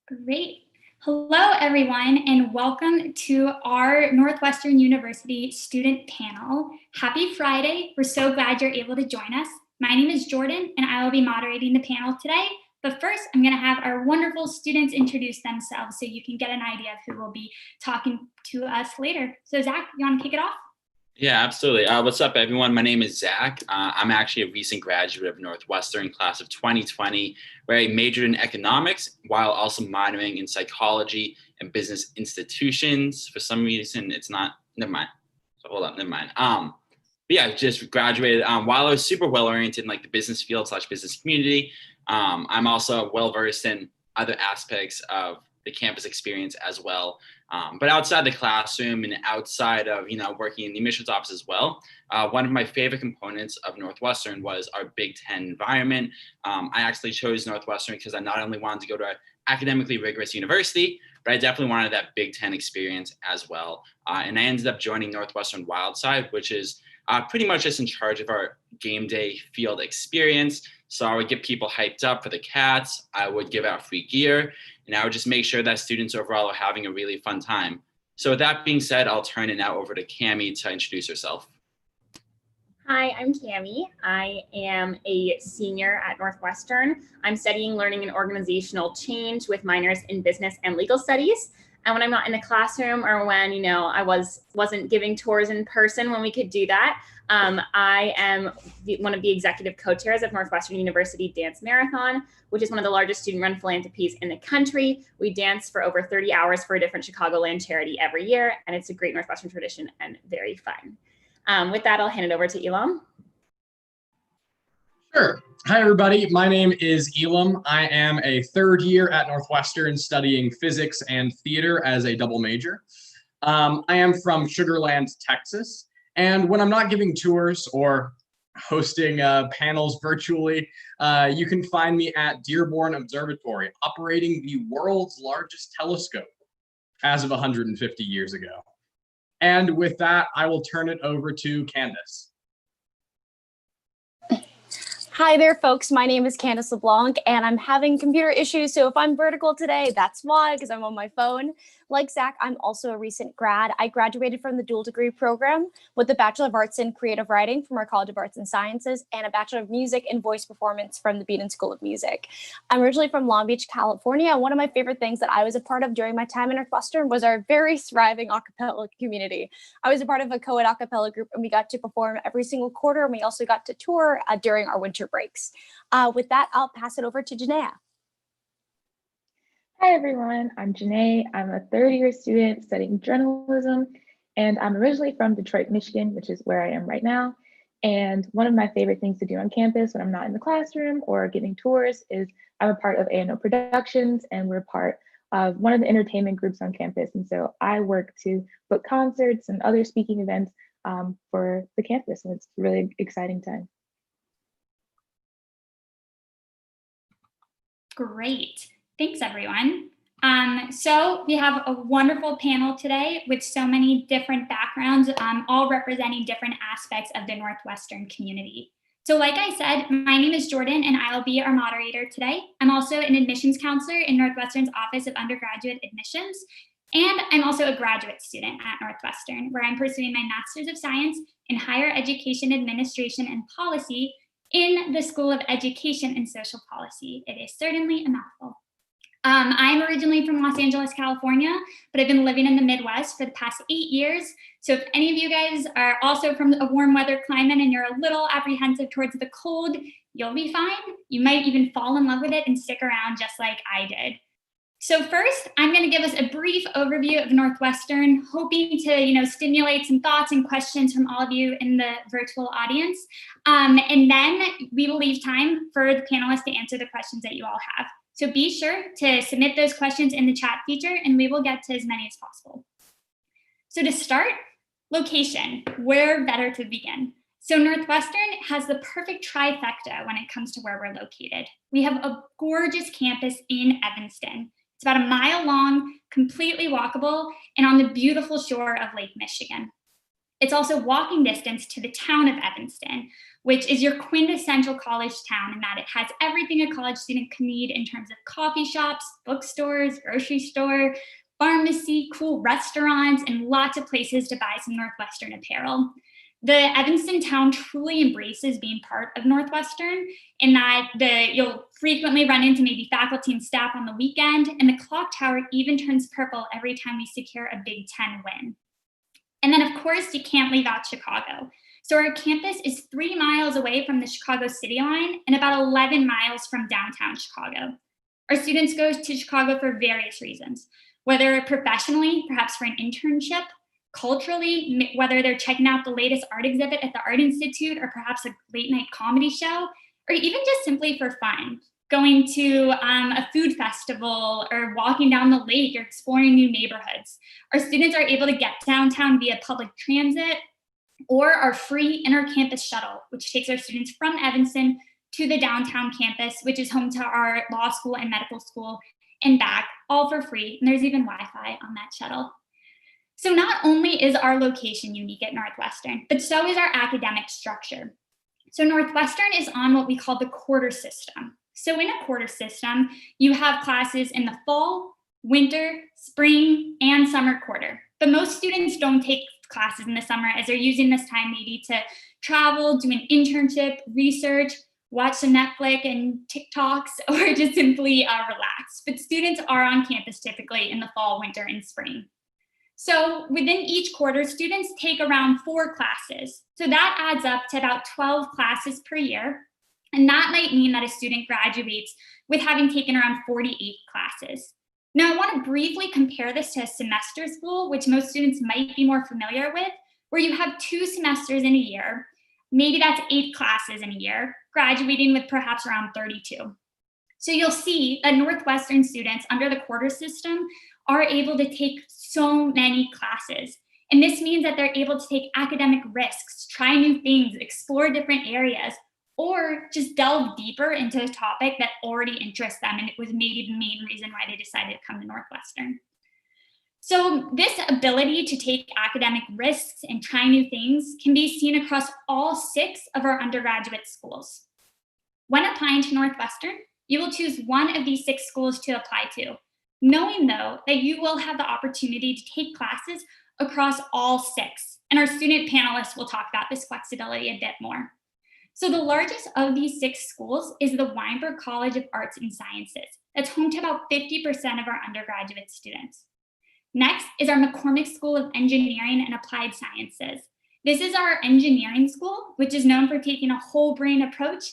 Great. Hello, everyone, and welcome to our Northwestern University student panel. Happy Friday. We're so glad you're able to join us. My name is Jordan, and I will be moderating the panel today. But first, I'm going to have our wonderful students introduce themselves so you can get an idea of who will be talking to us later. So, Zach, you want to kick it off? Yeah, absolutely. What's up, everyone? My name is Zack. I'm actually a recent graduate of Northwestern, class of 2020, where I majored in economics while also minoring in psychology and business institutions. For some reason, it's not. Never mind. So hold up. Never mind. But yeah, I just graduated. While I was super well oriented in like the business field / business community, I'm also well versed in other aspects of the campus experience as well. But outside the classroom and outside of, working in the admissions office as well, one of my favorite components of Northwestern was our Big Ten environment. I actually chose Northwestern because I not only wanted to go to an academically rigorous university, but I definitely wanted that Big Ten experience as well. And I ended up joining Northwestern Wildside, which is pretty much just in charge of our game day field experience. So I would get people hyped up for the Cats. I would give out free gear, and I would just make sure that students overall are having a really fun time. So with that being said, I'll turn it now over to Cami to introduce herself. Hi, I'm Cami. I am a senior at Northwestern. I'm studying learning and organizational change with minors in business and legal studies. And when I'm not in the classroom or when, I wasn't giving tours in person when we could do that, I am one of the executive co-chairs of Northwestern University Dance Marathon, which is one of the largest student-run philanthropies in the country. We dance for over 30 hours for a different Chicagoland charity every year, and it's a great Northwestern tradition and very fun. With that, I'll hand it over to Elam. Sure. Hi, everybody. My name is Elam. I am a third year at Northwestern studying physics and theater as a double major. I am from Sugar Land, Texas. And when I'm not giving tours or hosting panels virtually, you can find me at Dearborn Observatory, operating the world's largest telescope as of 150 years ago. And with that, I will turn it over to Candace. Hi there, folks. My name is Candace Leblanc, and I'm having computer issues. So if I'm vertical today, that's why, because I'm on my phone. Like Zach, I'm also a recent grad. I graduated from the dual degree program with a Bachelor of Arts in Creative Writing from our College of Arts and Sciences and a Bachelor of Music in Voice Performance from the Beaton School of Music. I'm originally from Long Beach, California. One of my favorite things that I was a part of during my time in Northwestern was our very thriving a cappella community. I was a part of a co-ed a cappella group, and we got to perform every single quarter, and we also got to tour during our winter breaks. With that, I'll pass it over to Janea. Hi, everyone. I'm Janea. I'm a third-year student studying journalism, and I'm originally from Detroit, Michigan, which is where I am right now. And one of my favorite things to do on campus when I'm not in the classroom or giving tours is I'm a part of A&O Productions, and we're part of one of the entertainment groups on campus. And so I work to book concerts and other speaking events for the campus, and it's a really exciting time. Great. Thanks, everyone. So we have a wonderful panel today with so many different backgrounds, all representing different aspects of the Northwestern community. So like I said, my name is Jordan, and I'll be our moderator today. I'm also an admissions counselor in Northwestern's Office of Undergraduate Admissions, and I'm also a graduate student at Northwestern, where I'm pursuing my Master's of Science in Higher Education Administration and Policy in the School of Education and Social Policy. It is certainly a mouthful. I'm originally from Los Angeles, California, but I've been living in the Midwest for the past 8 years. So if any of you guys are also from a warm weather climate and you're a little apprehensive towards the cold, you'll be fine. You might even fall in love with it and stick around just like I did. So first, I'm going to give us a brief overview of Northwestern, hoping to, stimulate some thoughts and questions from all of you in the virtual audience. And then we will leave time for the panelists to answer the questions that you all have. So be sure to submit those questions in the chat feature, and we will get to as many as possible. So to start, location, where better to begin? So Northwestern has the perfect trifecta when it comes to where we're located. We have a gorgeous campus in Evanston. It's about a mile long, completely walkable, and on the beautiful shore of Lake Michigan. It's also walking distance to the town of Evanston, which is your quintessential college town in that it has everything a college student could need in terms of coffee shops, bookstores, grocery store, pharmacy, cool restaurants, and lots of places to buy some Northwestern apparel. The Evanston town truly embraces being part of Northwestern in that you'll frequently run into maybe faculty and staff on the weekend, and the clock tower even turns purple every time we secure a Big Ten win. And then, of course, you can't leave out Chicago. So our campus is 3 miles away from the Chicago city line and about 11 miles from downtown Chicago. Our students go to Chicago for various reasons, whether professionally, perhaps for an internship, culturally, whether they're checking out the latest art exhibit at the Art Institute or perhaps a late night comedy show, or even just simply for fun, going to a food festival or walking down the lake or exploring new neighborhoods. Our students are able to get downtown via public transit or our free inter-campus shuttle, which takes our students from Evanston to the downtown campus, which is home to our law school and medical school and back, all for free. And there's even Wi-Fi on that shuttle. So not only is our location unique at Northwestern, but so is our academic structure. So Northwestern is on what we call the quarter system. So in a quarter system, you have classes in the fall, winter, spring, and summer quarter. But most students don't take classes in the summer as they're using this time maybe to travel, do an internship, research, watch some Netflix and TikToks, or just simply relax. But students are on campus typically in the fall, winter, and spring. So within each quarter, students take around 4 classes. So that adds up to about 12 classes per year. And that might mean that a student graduates with having taken around 48 classes. Now, I want to briefly compare this to a semester school, which most students might be more familiar with, where you have 2 semesters in a year. Maybe that's 8 classes in a year, graduating with perhaps around 32. So you'll see that Northwestern students under the quarter system are able to take so many classes. And this means that they're able to take academic risks, try new things, explore different areas, or just delve deeper into a topic that already interests them. And it was maybe the main reason why they decided to come to Northwestern. So this ability to take academic risks and try new things can be seen across all 6 of our undergraduate schools. When applying to Northwestern, you will choose one of these 6 schools to apply to, knowing though that you will have the opportunity to take classes across all 6. And our student panelists will talk about this flexibility a bit more. So the largest of these 6 schools is the Weinberg College of Arts and Sciences. That's home to about 50% of our undergraduate students. Next is our McCormick School of Engineering and Applied Sciences. This is our engineering school, which is known for taking a whole brain approach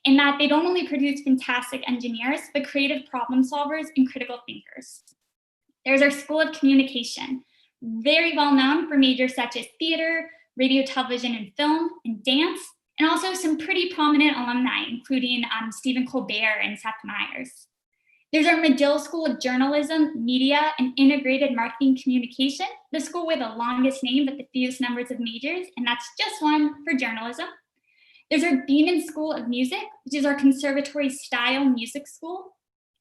in that they don't only produce fantastic engineers, but creative problem solvers and critical thinkers. There's our School of Communication, very well known for majors such as theater, radio, television, and film, and dance, and also some pretty prominent alumni, including Stephen Colbert and Seth Meyers. There's our Medill School of Journalism, Media, and Integrated Marketing Communication, the school with the longest name but the fewest numbers of majors, and that's just one for journalism. There's our Beeman School of Music, which is our conservatory style music school.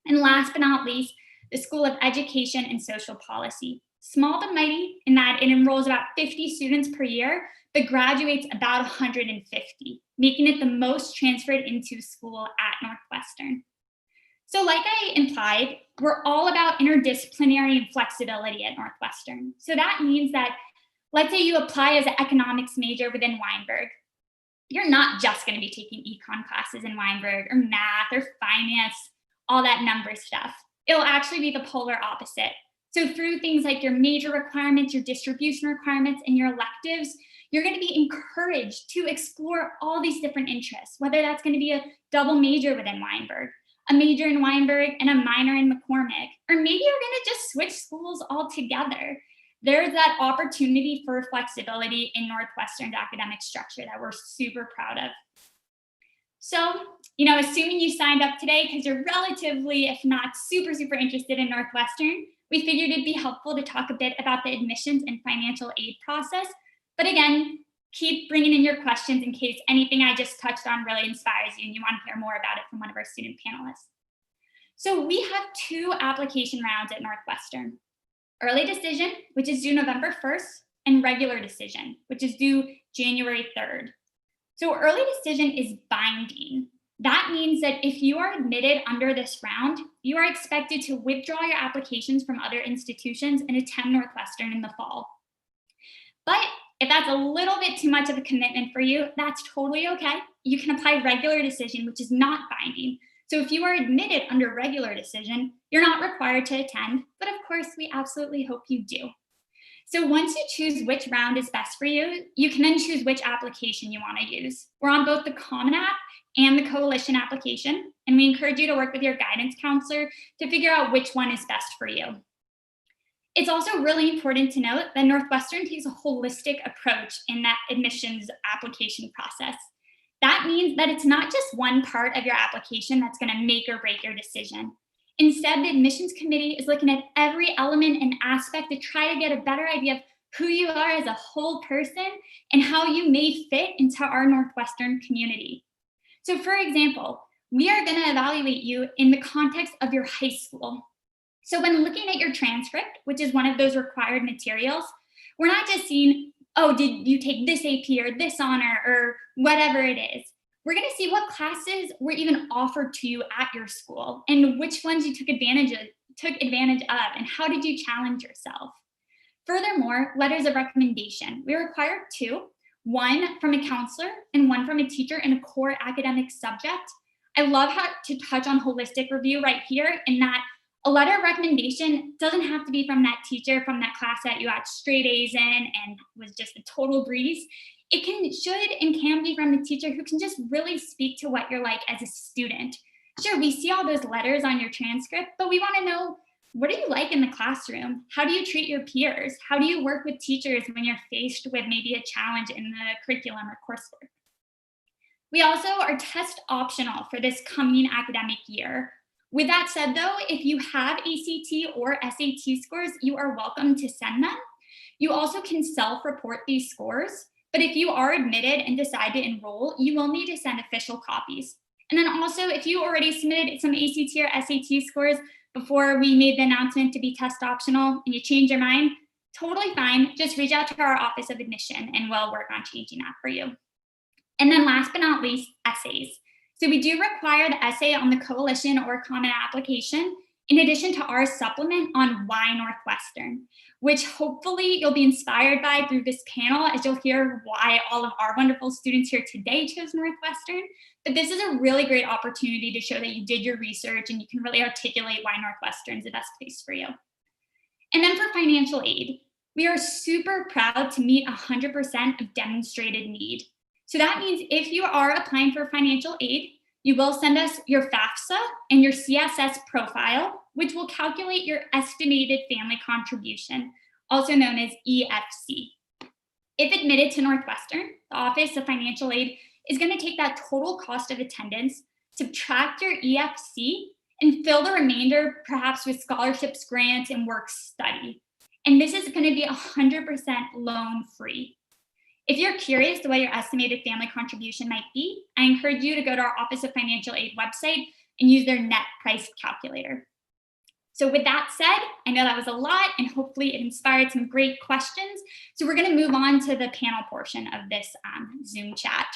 And last but not least, the School of Education and Social Policy. Small but mighty in that it enrolls about 50 students per year, but graduates about 150, making it the most transferred into school at Northwestern. So like I implied, we're all about interdisciplinary and flexibility at Northwestern. So that means that, let's say you apply as an economics major within Weinberg. You're not just going to be taking econ classes in Weinberg or math or finance, all that number stuff. It'll actually be the polar opposite. So through things like your major requirements, your distribution requirements, and your electives, you're going to be encouraged to explore all these different interests, whether that's going to be a double major within Weinberg, a major in Weinberg and a minor in McCormick, or maybe you're going to just switch schools altogether. There's that opportunity for flexibility in Northwestern's academic structure that we're super proud of. So, assuming you signed up today because you're relatively, if not super interested in Northwestern, we figured it'd be helpful to talk a bit about the admissions and financial aid process. But again, keep bringing in your questions in case anything I just touched on really inspires you and you want to hear more about it from one of our student panelists. So we have 2 application rounds at Northwestern. Early decision, which is due November 1st, and regular decision, which is due January 3rd. So early decision is binding. That means that if you are admitted under this round, you are expected to withdraw your applications from other institutions and attend Northwestern in the fall. But if that's a little bit too much of a commitment for you, that's totally okay. You can apply regular decision, which is not binding. So if you are admitted under regular decision, you're not required to attend, but of course, we absolutely hope you do. So once you choose which round is best for you, you can then choose which application you want to use. We're on both the Common App and the Coalition application, and we encourage you to work with your guidance counselor to figure out which one is best for you. It's also really important to note that Northwestern takes a holistic approach in that admissions application process. That means that it's not just one part of your application that's going to make or break your decision. Instead, the admissions committee is looking at every element and aspect to try to get a better idea of who you are as a whole person and how you may fit into our Northwestern community. So for example, we are going to evaluate you in the context of your high school. So when looking at your transcript, which is one of those required materials, we're not just seeing, oh, did you take this AP or this honor or whatever it is. We're going to see what classes were even offered to you at your school and which ones you took advantage of and how did you challenge yourself. Furthermore, letters of recommendation. We require 2, one from a counselor and one from a teacher in a core academic subject. I love how to touch on holistic review right here in that a letter of recommendation doesn't have to be from that teacher from that class that you got straight A's in and was just a total breeze. It should and can be from the teacher who can just really speak to what you're like as a student. Sure, we see all those letters on your transcript, but we want to know, what are you like in the classroom? How do you treat your peers? How do you work with teachers when you're faced with maybe a challenge in the curriculum or coursework? We also are test optional for this coming academic year. With that said though, if you have ACT or SAT scores, you are welcome to send them. You also can self-report these scores. But if you are admitted and decide to enroll, you will need to send official copies. And then also, if you already submitted some ACT or SAT scores before we made the announcement to be test optional and you change your mind, totally fine. Just reach out to our Office of Admission and we'll work on changing that for you. And then last but not least, essays. So we do require the essay on the Coalition or Common application, in addition to our supplement on why Northwestern, which hopefully you'll be inspired by through this panel as you'll hear why all of our wonderful students here today chose Northwestern. But this is a really great opportunity to show that you did your research and you can really articulate why Northwestern is the best place for you. And then for financial aid, we are super proud to meet 100% of demonstrated need. So that means if you are applying for financial aid, you will send us your FAFSA and your CSS profile, which will calculate your estimated family contribution, also known as EFC. If admitted to Northwestern, the Office of Financial Aid is going to take that total cost of attendance, subtract your EFC, and fill the remainder perhaps with scholarships, grants, and work study. And this is going to be 100% loan free. If you're curious to what your estimated family contribution might be, I encourage you to go to our Office of Financial Aid website and use their net price calculator. So with that said, I know that was a lot and hopefully it inspired some great questions. So we're going to move on to the panel portion of this Zoom chat.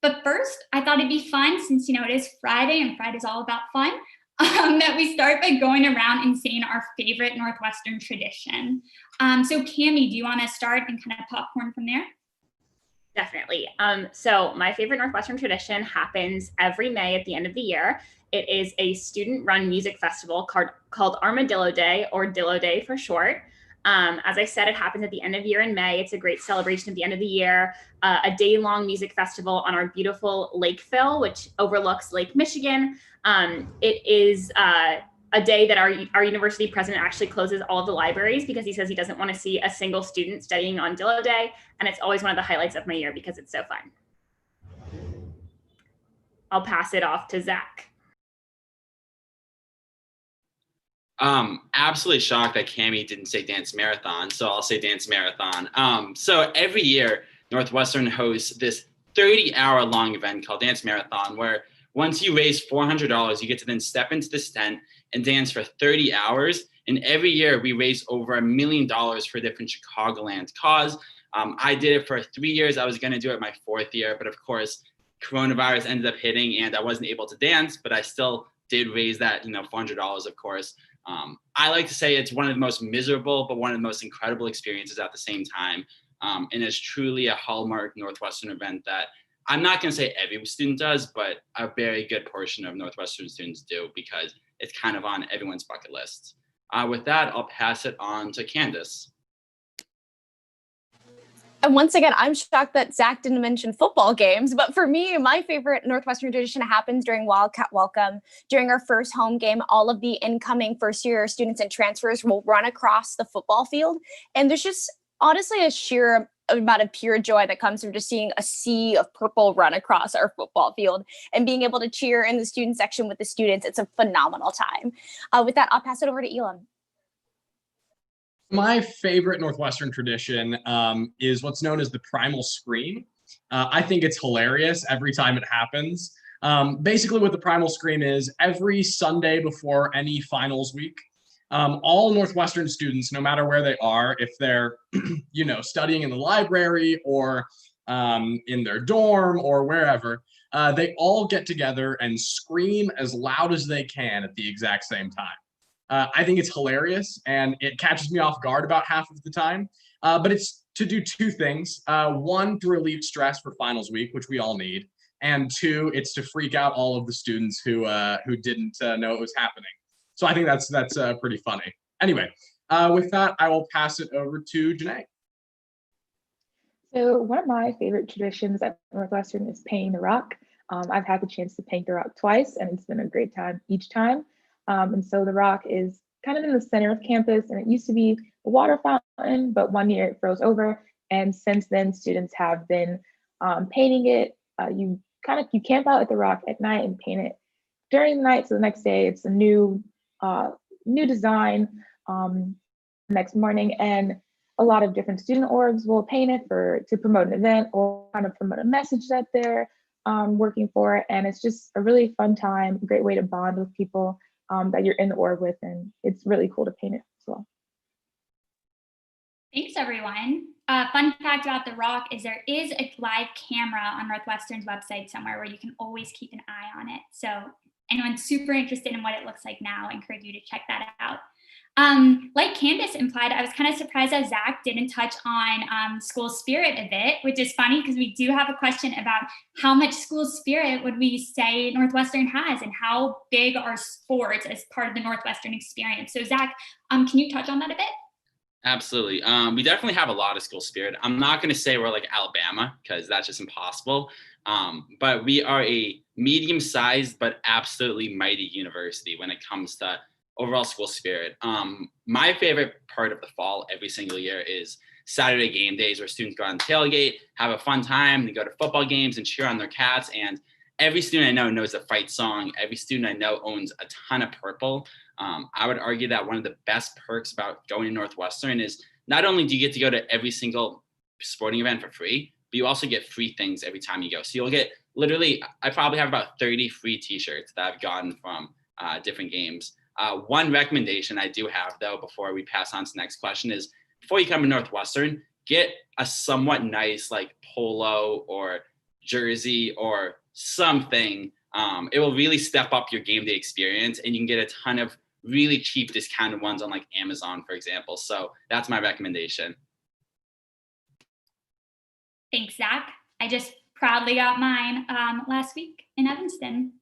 But first, I thought it'd be fun, since it is Friday and Friday's all about fun, that we start by going around and saying our favorite Northwestern tradition. So Cami, do you want to start and kind of popcorn from there? Definitely. So my favorite Northwestern tradition happens every May at the end of the year. It is a student-run music festival called Armadillo Day, or Dillo Day for short. As I said, it happens at the end of the year in May. It's a great celebration at the end of the year, a day-long music festival on our beautiful Lakeville, which overlooks Lake Michigan. It is a day that our university president actually closes all of the libraries because he says he doesn't want to see a single student studying on Dillo Day. And it's always one of the highlights of my year because it's so fun. I'll pass it off to Zack. Absolutely shocked that Cami didn't say dance marathon, so I'll say dance marathon. So every year, Northwestern hosts this 30-hour long event called Dance Marathon, where once you raise $400, you get to then step into this tent and dance for 30 hours. And every year we raise over $1 million for different Chicagoland cause. I did it for 3 years. I was going to do it my 4th year, but of course, coronavirus ended up hitting and I wasn't able to dance, but I still did raise that, $400, of course. I like to say it's one of the most miserable, but one of the most incredible experiences at the same time. And it's truly a hallmark Northwestern event that I'm not going to say every student does, but a very good portion of Northwestern students do because it's kind of on everyone's bucket list. With that, I'll pass it on to Candace. And once again, I'm shocked that Zack didn't mention football games. But for me, my favorite Northwestern tradition happens during Wildcat Welcome. During our first home game, all of the incoming first-year students and transfers will run across the football field. And there's just honestly a sheer amount of pure joy that comes from just seeing a sea of purple run across our football field and being able to cheer in the student section with the students. It's a phenomenal time. With that, I'll pass it over to Elam. My favorite Northwestern tradition is what's known as the primal scream. I think it's hilarious every time it happens. Basically what the primal scream is, every Sunday before any finals week, all Northwestern students, no matter where they are, if they're, studying in the library or in their dorm or wherever, they all get together and scream as loud as they can at the exact same time. I think it's hilarious and it catches me off guard about half of the time, but it's to do 2 things. 1, to relieve stress for finals week, which we all need. And 2, it's to freak out all of the students who didn't know it was happening. So I think that's pretty funny. Anyway, with that, I will pass it over to Janea. So one of my favorite traditions at Northwestern is painting the rock. I've had the chance to paint the rock twice, and it's been a great time each time. And so the rock is kind of in the center of campus, and it used to be a water fountain, but one year it froze over. And since then, students have been painting it. You camp out at the rock at night and paint it during the night. So the next day, it's a new design next morning, and a lot of different student orgs will paint it to promote an event or kind of promote a message that they're working for. And it's just a really fun time, a great way to bond with people that you're in the org with, and it's really cool to paint it as well. Thanks, everyone. Fun fact about the rock is there is a live camera on Northwestern's website somewhere where you can always keep an eye on it. So anyone super interested in what it looks like now, I encourage you to check that out. Like Candace implied, I was kind of surprised that Zack didn't touch on school spirit a bit, which is funny because we do have a question about how much school spirit would we say Northwestern has and how big are sports as part of the Northwestern experience. So Zack, can you touch on that a bit? Absolutely. We definitely have a lot of school spirit. I'm not going to say we're like Alabama because that's just impossible. But we are a medium-sized but absolutely mighty university when it comes to overall school spirit. My favorite part of the fall every single year is Saturday game days where students go on tailgate, have a fun time, they go to football games and cheer on their cats. And every student I know knows a fight song. Every student I know owns a ton of purple. I would argue that one of the best perks about going to Northwestern is not only do you get to go to every single sporting event for free, but you also get free things every time you go. So you'll get I probably have about 30 free t-shirts that I've gotten from different games. One recommendation I do have, though, before we pass on to the next question is before you come to Northwestern, get a somewhat nice like polo or jersey or something. It will really step up your game day experience, and you can get a ton of really cheap discounted ones on like Amazon, for example. So that's my recommendation. Thanks, Zack. I just proudly got mine last week in Evanston.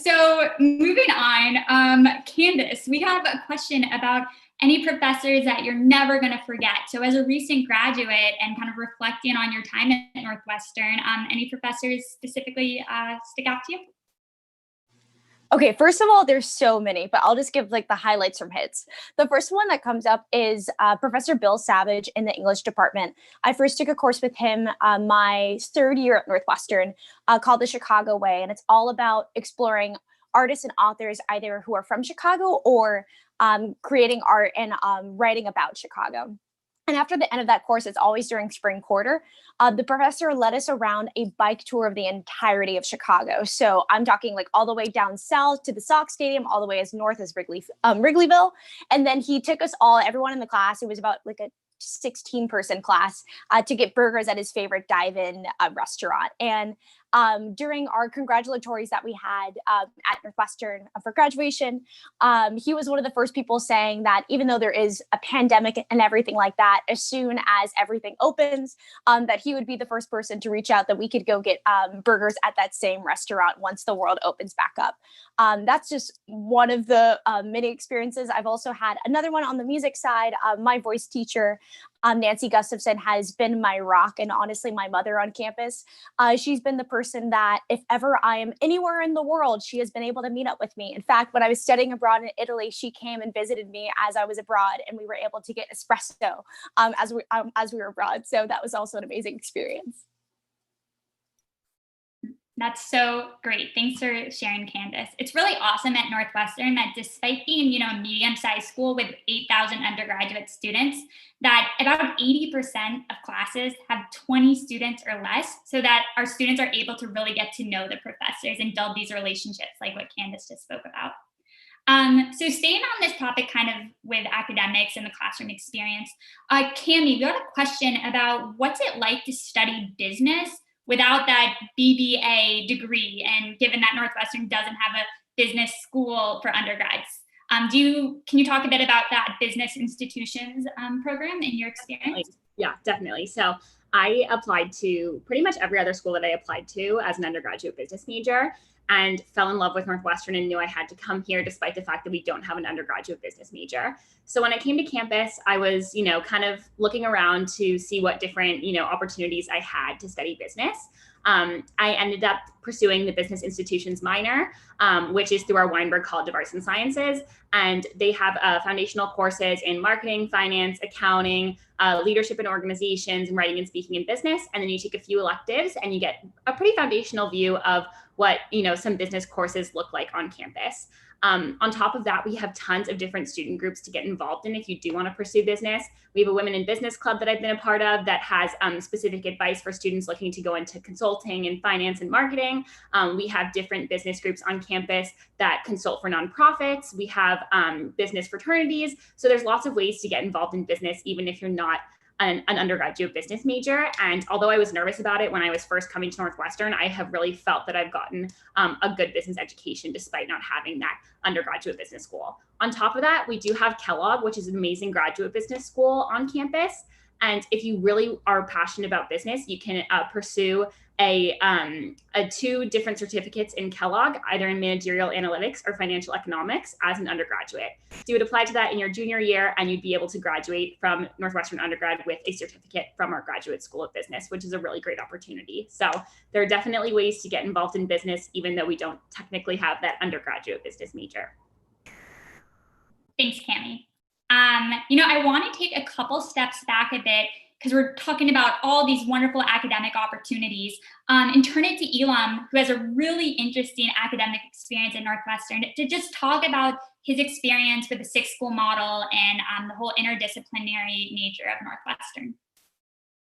So moving on, Candace, we have a question about any professors that you're never going to forget. So as a recent graduate and kind of reflecting on your time at Northwestern, any professors specifically stick out to you? Okay, first of all, there's so many, but I'll just give like the highlights from hits. The first one that comes up is Professor Bill Savage in the English department. I first took a course with him my 3rd year at Northwestern called The Chicago Way, and it's all about exploring artists and authors either who are from Chicago or creating art and writing about Chicago. And after the end of that course, it's always during spring quarter, the professor led us around a bike tour of the entirety of Chicago. So I'm talking like all the way down south to the Sox Stadium, all the way as north as Wrigleyville. And then he took us all, everyone in the class, it was about like a 16-person class, to get burgers at his favorite dive-in restaurant. And during our congratulatories that we had at Northwestern for graduation, he was one of the first people saying that even though there is a pandemic and everything like that, as soon as everything opens, that he would be the first person to reach out that we could go get burgers at that same restaurant once the world opens back up. That's just one of the many experiences. I've also had another one on the music side. My voice teacher, Nancy Gustafson, has been my rock and honestly my mother on campus. She's been the person that if ever I am anywhere in the world, she has been able to meet up with me. In fact, when I was studying abroad in Italy, she came and visited me as I was abroad, and we were able to get espresso as we were abroad. So that was also an amazing experience. That's so great. Thanks for sharing, Candace. It's really awesome at Northwestern that despite being, a medium-sized school with 8,000 undergraduate students, that about 80% of classes have 20 students or less, so that our students are able to really get to know the professors and build these relationships like what Candace just spoke about. So staying on this topic kind of with academics and the classroom experience, Cami, we got a question about what's it like to study business without that BBA degree, and given that Northwestern doesn't have a business school for undergrads. Can you talk a bit about that business institutions program in your experience? Yeah, definitely. So I applied to pretty much every other school that I applied to as an undergraduate business major, and fell in love with Northwestern and knew I had to come here despite the fact that we don't have an undergraduate business major. So when I came to campus, I was, kind of looking around to see what different, opportunities I had to study business. I ended up pursuing the business institutions minor, which is through our Weinberg College of Arts and Sciences. And they have foundational courses in marketing, finance, accounting, leadership in organizations, and writing and speaking in business. And then you take a few electives and you get a pretty foundational view of what, some business courses look like on campus. On top of that, we have tons of different student groups to get involved in if you do want to pursue business. We have a Women in Business Club that I've been a part of that has specific advice for students looking to go into consulting and finance and marketing. We have different business groups on campus that consult for nonprofits. We have business fraternities. So there's lots of ways to get involved in business, even if you're not an undergraduate business major. And although I was nervous about it when I was first coming to Northwestern, I have really felt that I've gotten a good business education despite not having that undergraduate business school. On top of that, we do have Kellogg, which is an amazing graduate business school on campus. And if you really are passionate about business, you can pursue a 2 different certificates in Kellogg, either in managerial analytics or financial economics as an undergraduate. So you would apply to that in your junior year, and you'd be able to graduate from Northwestern undergrad with a certificate from our Graduate School of Business, which is a really great opportunity. So there are definitely ways to get involved in business, even though we don't technically have that undergraduate business major. Thanks, Cami. I want to take a couple steps back a bit because we're talking about all these wonderful academic opportunities, and turn it to Elam, who has a really interesting academic experience at Northwestern, to just talk about his experience with the 6-school model and the whole interdisciplinary nature of Northwestern.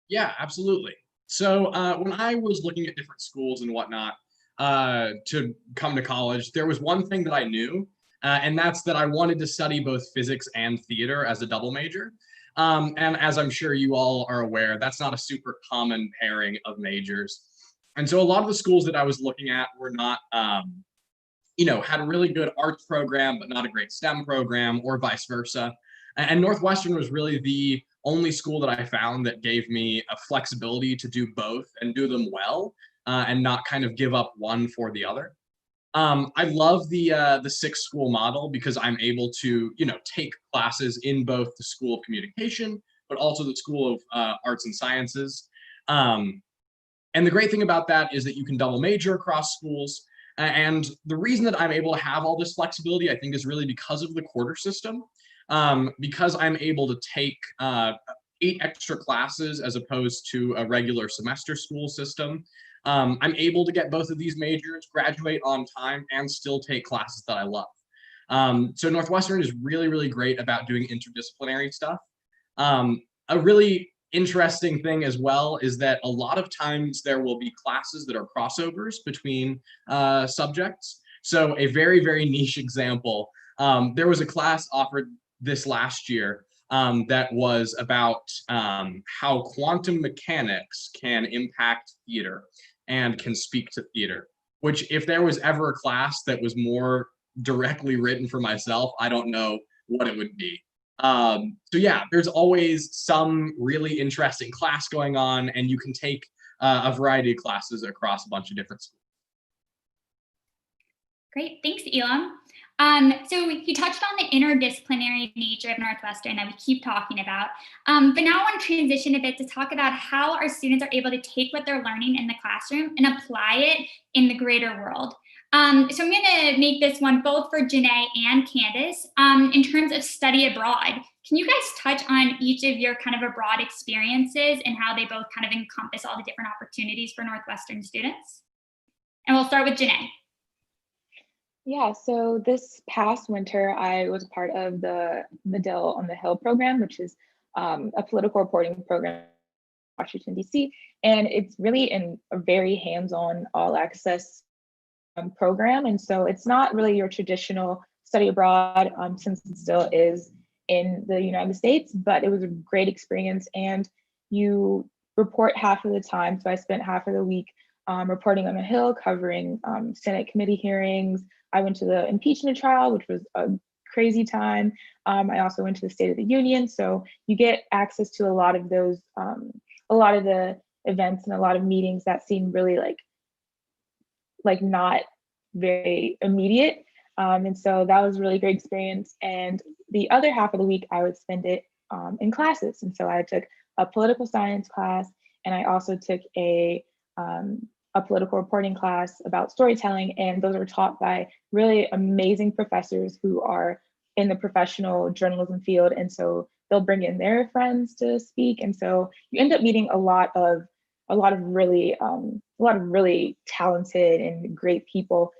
Yeah, absolutely. So when I was looking at different schools and whatnot to come to college, there was one thing that I knew, and that's that I wanted to study both physics and theater as a double major. And as I'm sure you all are aware, that's not a super common pairing of majors. And so a lot of the schools that I was looking at were not, had a really good arts program, but not a great STEM program, or vice versa. And Northwestern was really the only school that I found that gave me a flexibility to do both and do them well, and not kind of give up one for the other. I love the 6-school model because I'm able to, take classes in both the School of Communication, but also the School of Arts and Sciences. And the great thing about that is that you can double major across schools. And the reason that I'm able to have all this flexibility, I think, is really because of the quarter system. Because I'm able to take 8 extra classes as opposed to a regular semester school system. I'm able to get both of these majors, graduate on time, and still take classes that I love. So Northwestern is really, really great about doing interdisciplinary stuff. a really interesting thing as well is that a lot of times there will be classes that are crossovers between subjects. So a very, very niche example, there was a class offered this last year that was about how quantum mechanics can impact theater and can speak to theater, which if there was ever a class that was more directly written for myself, I don't know what it would be. So yeah, there's always some really interesting class going on, and you can take a variety of classes across a bunch of different schools. Great, thanks, Elam. So you touched on the interdisciplinary nature of Northwestern that we keep talking about, but now I want to transition a bit to talk about how our students are able to take what they're learning in the classroom and apply it in the greater world. So I'm going to make this one both for Janea and Candace. In terms of study abroad, can you guys touch on each of your kind of abroad experiences and how they both kind of encompass all the different opportunities for Northwestern students? And we'll start with Janea. Yeah, so this past winter, I was a part of the Medill on the Hill program, which is a political reporting program in Washington, D.C. And it's really a very hands-on, all-access program. And so it's not really your traditional study abroad, since it still is in the United States, but it was a great experience. And you report half of the time. So I spent half of the week reporting on the Hill, covering Senate committee hearings. I went to the impeachment trial, which was a crazy time. I also went to the State of the Union. So you get access to a lot of those, a lot of the events and a lot of meetings that seem really like not very immediate. And so that was a really great experience. And the other half of the week, I would spend it in classes. And so I took a political science class, and I also took a political reporting class about storytelling, and those are taught by really amazing professors who are in the professional journalism field, and so they'll bring in their friends to speak, and so you end up meeting a lot of really talented and great people.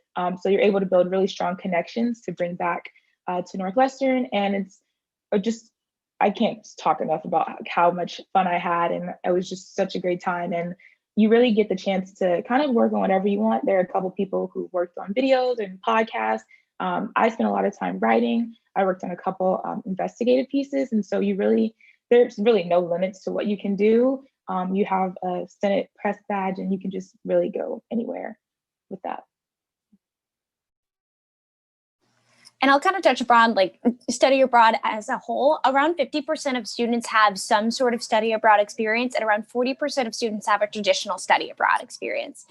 So you're able to build really strong connections to bring back to Northwestern, and it's just, I can't talk enough about how much fun I had, and it was just such a great time. And you really get the chance to kind of work on whatever you want. There are a couple people who worked on videos and podcasts. I spent a lot of time writing. I worked on a couple investigative pieces. And so there's really no limits to what you can do. You have a Senate press badge, and you can just really go anywhere with that. And I'll kind of touch upon like study abroad as a whole. Around 50% of students have some sort of study abroad experience, and around 40% of students have a traditional study abroad experience.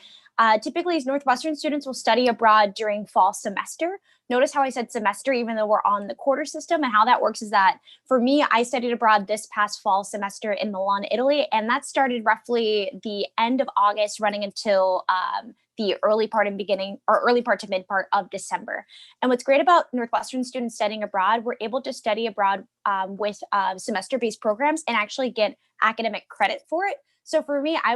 Typically, Northwestern students will study abroad during fall semester. Notice how I said semester, even though we're on the quarter system. And how that works is that for me, I studied abroad this past fall semester in Milan, Italy, and that started roughly the end of August, running until the early part to mid part of December. And what's great about Northwestern students studying abroad, we're able to study abroad with semester-based programs and actually get academic credit for it. So for me, I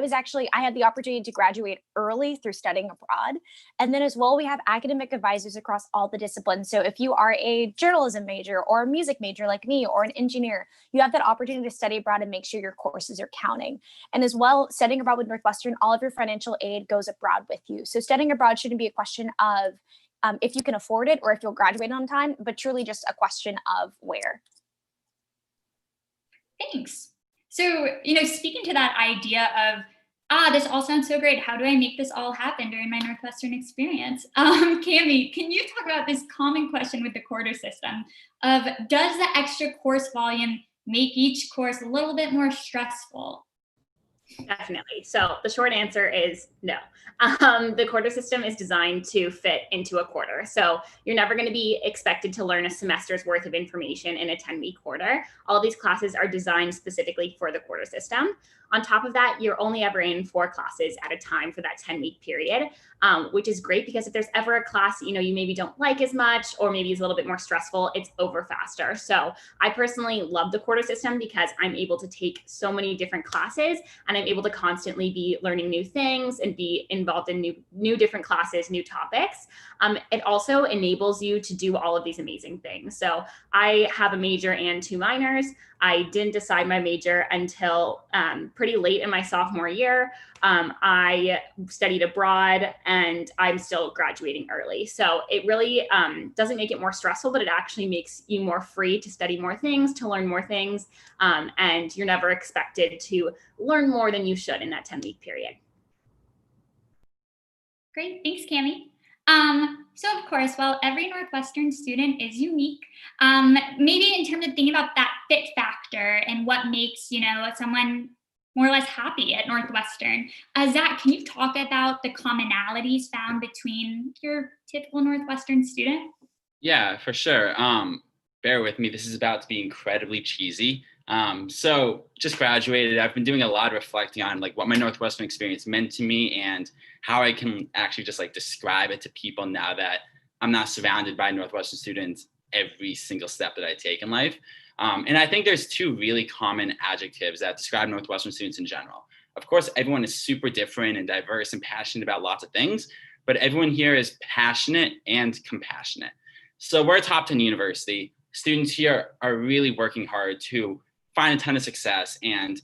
had the opportunity to graduate early through studying abroad. And then as well, we have academic advisors across all the disciplines. So if you are a journalism major or a music major like me, or an engineer, you have that opportunity to study abroad and make sure your courses are counting. And as well, studying abroad with Northwestern, all of your financial aid goes abroad with you. So studying abroad shouldn't be a question of if you can afford it or if you'll graduate on time, but truly just a question of where. Thanks. So, speaking to that idea of, this all sounds so great. How do I make this all happen during my Northwestern experience? Cami, can you talk about this common question with the quarter system of, does the extra course volume make each course a little bit more stressful? Definitely. So the short answer is no. The quarter system is designed to fit into a quarter. So you're never going to be expected to learn a semester's worth of information in a 10-week quarter. All these classes are designed specifically for the quarter system. On top of that, you're only ever in 4 classes at a time for that 10-week period, which is great because if there's ever a class, you maybe don't like as much, or maybe is a little bit more stressful, it's over faster. So I personally love the quarter system because I'm able to take so many different classes, and I'm able to constantly be learning new things and be involved in new different classes, new topics. It also enables you to do all of these amazing things. So I have a major and 2 minors. I didn't decide my major until pretty late in my sophomore year. I studied abroad and I'm still graduating early. So it really doesn't make it more stressful, but it actually makes you more free to study more things, to learn more things. And you're never expected to learn more than you should in that 10-week period. Great, thanks, Cami. So of course, while every Northwestern student is unique, maybe in terms of thinking about that fit factor and what makes, someone more or less happy at Northwestern. Zack, can you talk about the commonalities found between your typical Northwestern student? Yeah, for sure. Bear with me. This is about to be incredibly cheesy. So just graduated. I've been doing a lot of reflecting on like what my Northwestern experience meant to me and how I can actually just like describe it to people now that I'm not surrounded by Northwestern students every single step that I take in life. And I think there's two really common adjectives that describe Northwestern students in general. Of course, everyone is super different and diverse and passionate about lots of things, but everyone here is passionate and compassionate. So we're a top 10 university. Students here are really working hard to find a ton of success and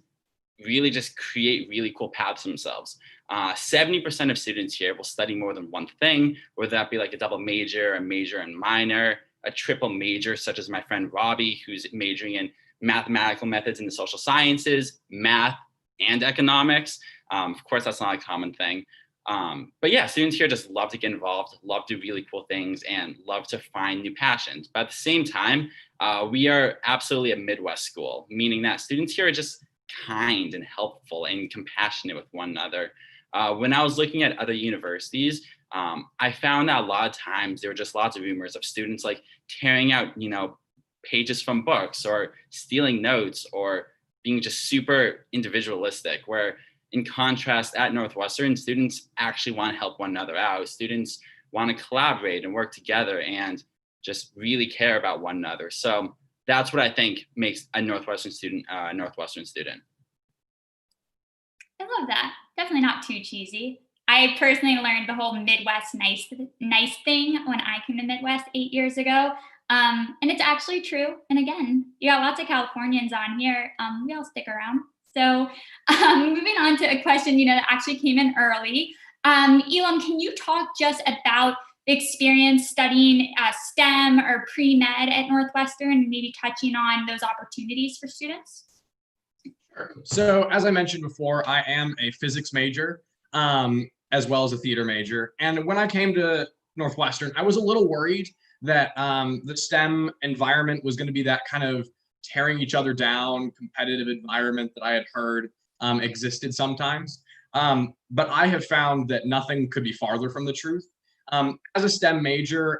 really just create really cool paths for themselves. 70% of students here will study more than one thing, whether that be like a double major, a major and minor, a triple major, such as my friend Robbie, who's majoring in mathematical methods in the social sciences, math, and economics. Of course, that's not a common thing. But yeah, students here just love to get involved, love to do really cool things, and love to find new passions. But at the same time, we are absolutely a Midwest school, meaning that students here are just kind and helpful and compassionate with one another. When I was looking at other universities, I found that a lot of times there were just lots of rumors of students like tearing out, pages from books or stealing notes or being just super individualistic, where in contrast at Northwestern, students actually want to help one another out. Students want to collaborate and work together and just really care about one another. So that's what I think makes a Northwestern student a Northwestern student. I love that. Definitely not too cheesy. I personally learned the whole Midwest nice thing when I came to Midwest 8 years ago. And it's actually true. And again, you got lots of Californians on here. We all stick around. So moving on to a question, that actually came in early. Elam, can you talk just about the experience studying STEM or pre-med at Northwestern and maybe touching on those opportunities for students? Sure. So as I mentioned before, I am a physics major, as well as a theater major. And when I came to Northwestern, I was a little worried that the STEM environment was going to be that kind of tearing each other down, competitive environment that I had heard existed sometimes. But I have found that nothing could be farther from the truth. As a STEM major,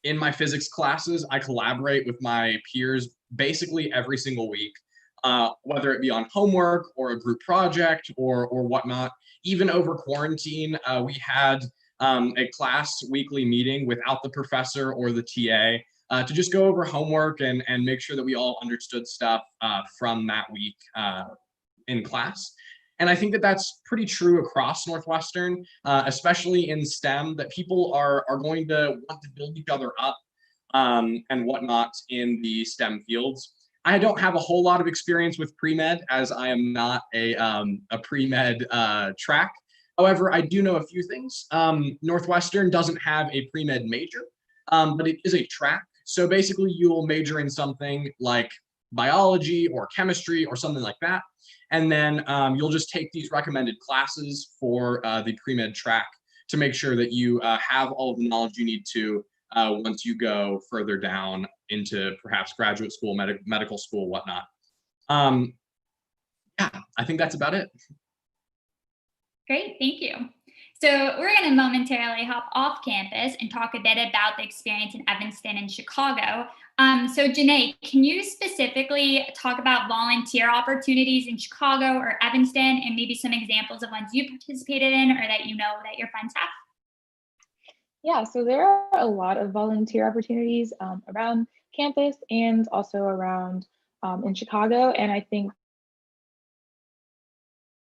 in my physics classes, I collaborate with my peers basically every single week, whether it be on homework or a group project or whatnot. Even over quarantine, we had a class weekly meeting without the professor or the TA to just go over homework and make sure that we all understood stuff from that week in class. And I think that that's pretty true across Northwestern, especially in STEM, that people are going to want to build each other up and whatnot in the STEM fields. I don't have a whole lot of experience with pre-med, as I am not a pre-med track. However, I do know a few things. Northwestern doesn't have a pre-med major, but it is a track. So basically you'll major in something like biology or chemistry or something like that. And then you'll just take these recommended classes for the pre-med track to make sure that you have all of the knowledge you need to once you go further down into perhaps graduate school, medical school, whatnot. Yeah, I think that's about it. Great, thank you. So we're going to momentarily hop off campus and talk a bit about the experience in Evanston and Chicago. So Janea, can you specifically talk about volunteer opportunities in Chicago or Evanston and maybe some examples of ones you participated in or that you know that your friends have? Yeah, so there are a lot of volunteer opportunities around campus and also around in Chicago. And I think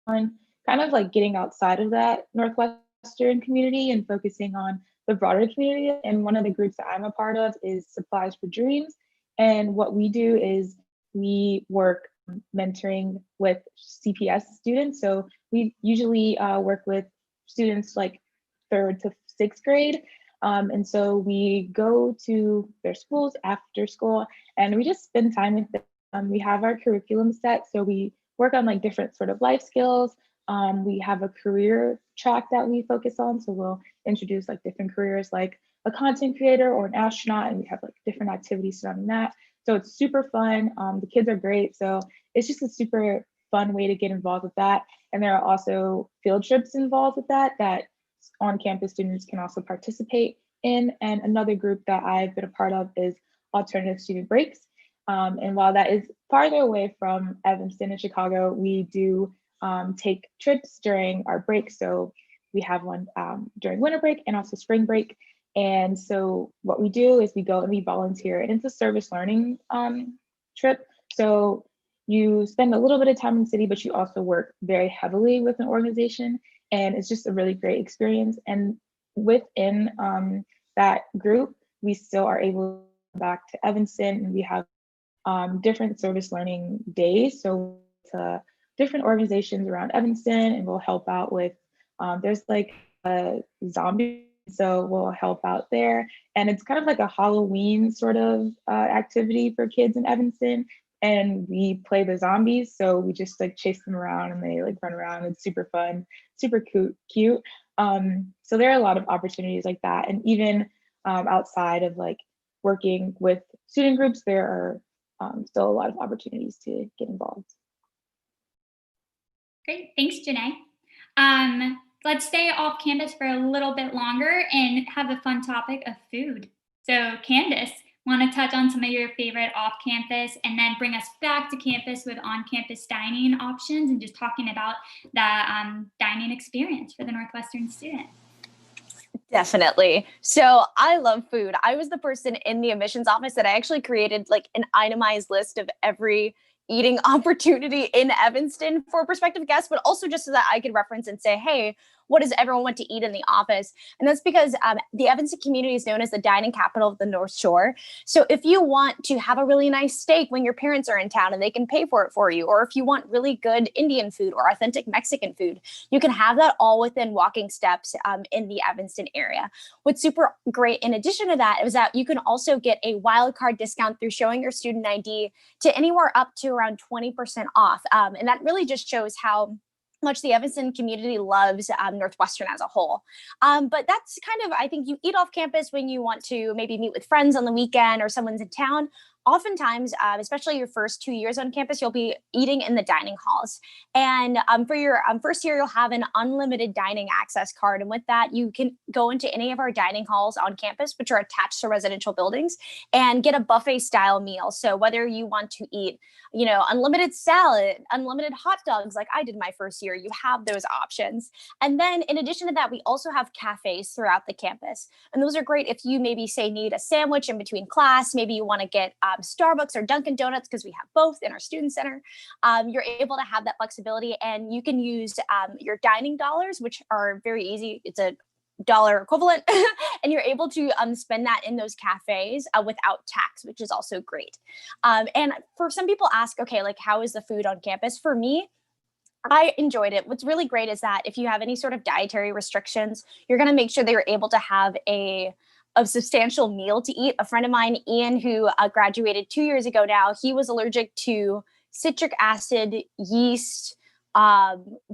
on kind of like getting outside of that Northwestern community and focusing on the broader community. And one of the groups that I'm a part of is Supplies for Dreams. And what we do is we work mentoring with CPS students. So we usually work with students like 3rd to 6th grade. And so we go to their schools after school and we just spend time with them. We have our curriculum set. So we work on like different sort of life skills. We have a career track that we focus on. So we'll introduce like different careers like a content creator or an astronaut, and we have like different activities surrounding that. So it's super fun. The kids are great. So it's just a super fun way to get involved with that. And there are also field trips involved with that on-campus students can also participate in. And another group that I've been a part of is Alternative Student Breaks. And while that is farther away from Evanston in Chicago, we do take trips during our break. So we have one during winter break and also spring break. And so what we do is we go and we volunteer, and it's a service learning trip. So you spend a little bit of time in the city, but you also work very heavily with an organization, and it's just a really great experience. And within that group, we still are able to go back to Evanston, and we have different service learning days. So to different organizations around Evanston, and we'll help out with, there's like a zombie, so we'll help out there. And it's kind of like a Halloween sort of activity for kids in Evanston. And we play the zombies. So we just like chase them around and they like run around. It's super fun, super cute. So there are a lot of opportunities like that. And even outside of like working with student groups, there are still a lot of opportunities to get involved. Great, thanks, Janea. Let's stay off campus for a little bit longer and have the fun topic of food. So Candace, want to touch on some of your favorite off-campus and then bring us back to campus with on-campus dining options and just talking about the dining experience for the Northwestern student. Definitely. So I love food. I was the person in the admissions office that I actually created like an itemized list of every eating opportunity in Evanston for prospective guests, but also just so that I could reference and say, hey, what does everyone want to eat in the office? And that's because the Evanston community is known as the dining capital of the North Shore. So if you want to have a really nice steak when your parents are in town and they can pay for it for you, or if you want really good Indian food or authentic Mexican food, you can have that all within walking steps in the Evanston area. What's super great in addition to that is that you can also get a wild card discount through showing your student ID to anywhere up to around 20% off. And that really just shows how much the Evanston community loves Northwestern as a whole. But that's kind of, I think you eat off campus when you want to maybe meet with friends on the weekend or someone's in town. Oftentimes, especially your first 2 years on campus, you'll be eating in the dining halls. And for your first year, you'll have an unlimited dining access card. And with that, you can go into any of our dining halls on campus, which are attached to residential buildings, and get a buffet style meal. So whether you want to eat, unlimited salad, unlimited hot dogs, like I did my first year, you have those options. And then in addition to that, we also have cafes throughout the campus. And those are great if you maybe say need a sandwich in between class, maybe you want to get Starbucks or Dunkin' Donuts, because we have both in our student center. You're able to have that flexibility, and you can use your dining dollars, which are very easy. It's a dollar equivalent, and you're able to spend that in those cafes without tax, which is also great. And for some people ask, okay, like how is the food on campus? For me, I enjoyed it. What's really great is that if you have any sort of dietary restrictions, you're going to make sure that you're able to have a substantial meal to eat. A friend of mine, Ian, who graduated 2 years ago now, he was allergic to citric acid, yeast,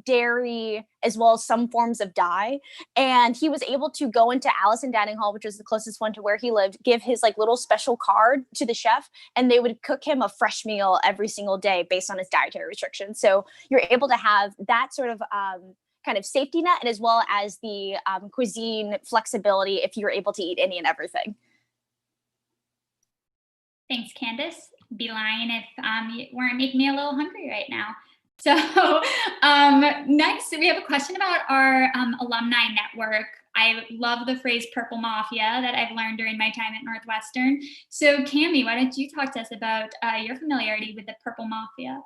dairy, as well as some forms of dye. And he was able to go into Allison Dining Hall, which was the closest one to where he lived, give his like little special card to the chef, and they would cook him a fresh meal every single day based on his dietary restrictions. So you're able to have that sort of kind of safety net, and as well as the cuisine flexibility if you're able to eat any and everything. Thanks, Candace. Be lying if you weren't making me a little hungry right now. So next, we have a question about our alumni network. I love the phrase Purple Mafia that I've learned during my time at Northwestern. So Cami, why don't you talk to us about your familiarity with the Purple Mafia?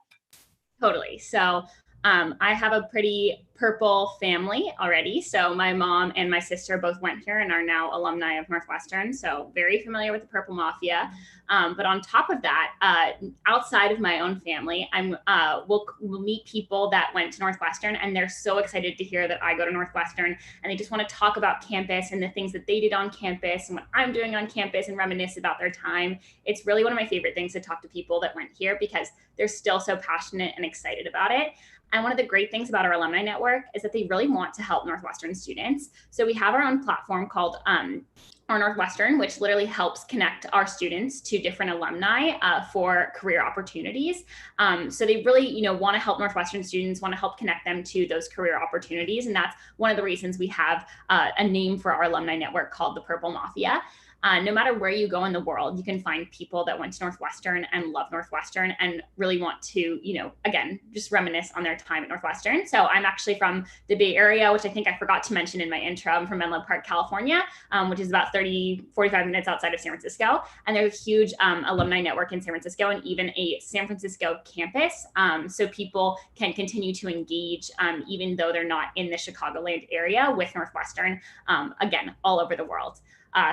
Totally. So I have a pretty Purple family already. So my mom and my sister both went here and are now alumni of Northwestern. So very familiar with the Purple Mafia. But on top of that, outside of my own family, we'll meet people that went to Northwestern, and they're so excited to hear that I go to Northwestern, and they just want to talk about campus and the things that they did on campus and what I'm doing on campus and reminisce about their time. It's really one of my favorite things to talk to people that went here because they're still so passionate and excited about it. And one of the great things about our alumni network is that they really want to help Northwestern students. So we have our own platform called Our Northwestern, which literally helps connect our students to different alumni for career opportunities. So they really, want to help Northwestern students, want to help connect them to those career opportunities. And that's one of the reasons we have a name for our alumni network called the Purple Mafia. No matter where you go in the world, you can find people that went to Northwestern and love Northwestern and really want to, again, just reminisce on their time at Northwestern. So I'm actually from the Bay Area, which I think I forgot to mention in my intro. I'm from Menlo Park, California, which is about 45 minutes outside of San Francisco. And there's a huge alumni network in San Francisco and even a San Francisco campus. So people can continue to engage, even though they're not in the Chicagoland area with Northwestern, again, all over the world.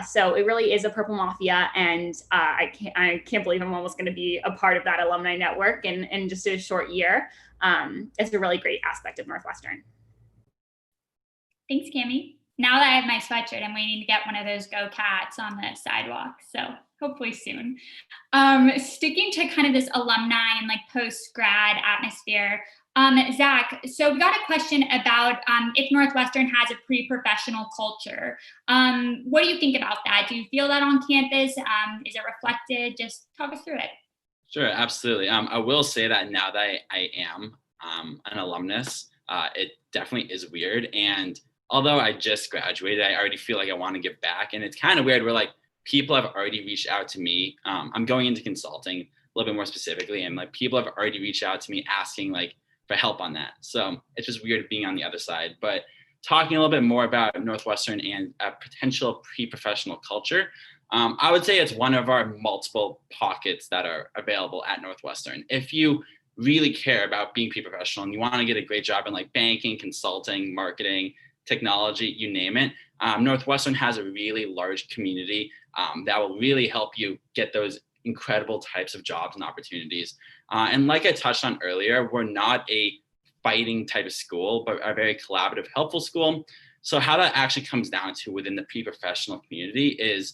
So it really is a Purple Mafia, and I can't believe I'm almost going to be a part of that alumni network in just a short year. It's a really great aspect of Northwestern. Thanks, Cami. Now that I have my sweatshirt, I'm waiting to get one of those Go Cats on the sidewalk. So hopefully soon. Sticking to kind of this alumni and like post-grad atmosphere, Zack, so we got a question about if Northwestern has a pre-professional culture. What do you think about that? Do you feel that on campus? Is it reflected? Just talk us through it. Sure, absolutely. I will say that now that I am an alumnus, it definitely is weird. And although I just graduated, I already feel like I want to give back. And it's kind of weird where like people have already reached out to me. I'm going into consulting a little bit more specifically, and like people have already reached out to me asking like for help on that. So it's just weird being on the other side. But talking a little bit more about Northwestern and a potential pre-professional culture, I would say it's one of our multiple pockets that are available at Northwestern. If you really care about being pre-professional and you want to get a great job in like banking, consulting, marketing, technology, you name it, Northwestern has a really large community that will really help you get those incredible types of jobs and opportunities. And like I touched on earlier, we're not a fighting type of school, but a very collaborative, helpful school. So how that actually comes down to within the pre-professional community is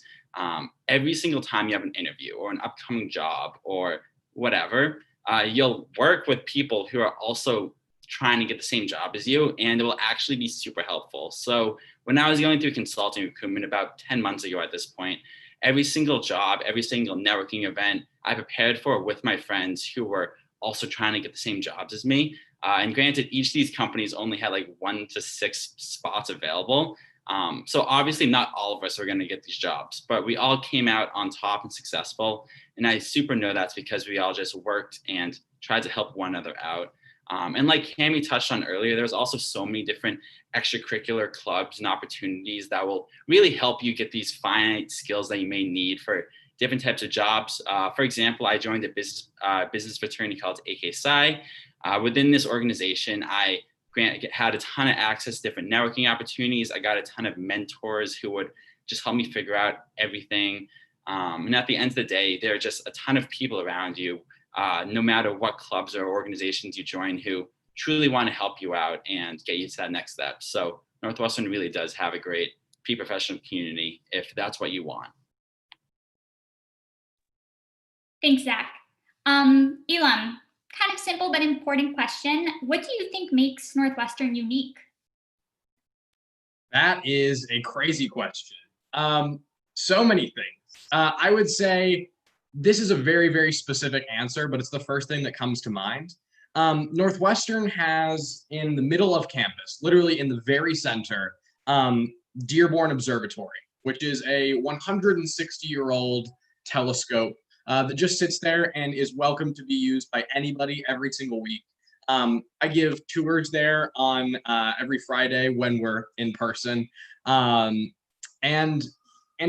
every single time you have an interview or an upcoming job or whatever, you'll work with people who are also trying to get the same job as you, and it will actually be super helpful. So when I was going through consulting recruitment about 10 months ago at this point, every single job, every single networking event I prepared for with my friends who were also trying to get the same jobs as me. And granted, each of these companies only had like 1 to 6 spots available. So obviously not all of us are going to get these jobs, but we all came out on top and successful. And I super know that's because we all just worked and tried to help one another out. And like Cami touched on earlier, there's also so many different extracurricular clubs and opportunities that will really help you get these finite skills that you may need for different types of jobs. For example, I joined a business fraternity called AK Psi. Within this organization, I had a ton of access to different networking opportunities. I got a ton of mentors who would just help me figure out everything. And at the end of the day, there are just a ton of people around you, no matter what clubs or organizations you join, who truly want to help you out and get you to that next step. So Northwestern really does have a great pre-professional community if that's what you want. Thanks, Zack. Elam, kind of simple but important question. What do you think makes Northwestern unique? That is a crazy question. So many things. I would say this is a very, very specific answer, but it's the first thing that comes to mind. Northwestern has in the middle of campus, literally in the very center, Dearborn Observatory, which is a 160-year-old telescope that just sits there and is welcome to be used by anybody every single week. I give tours there on every Friday when we're in person. And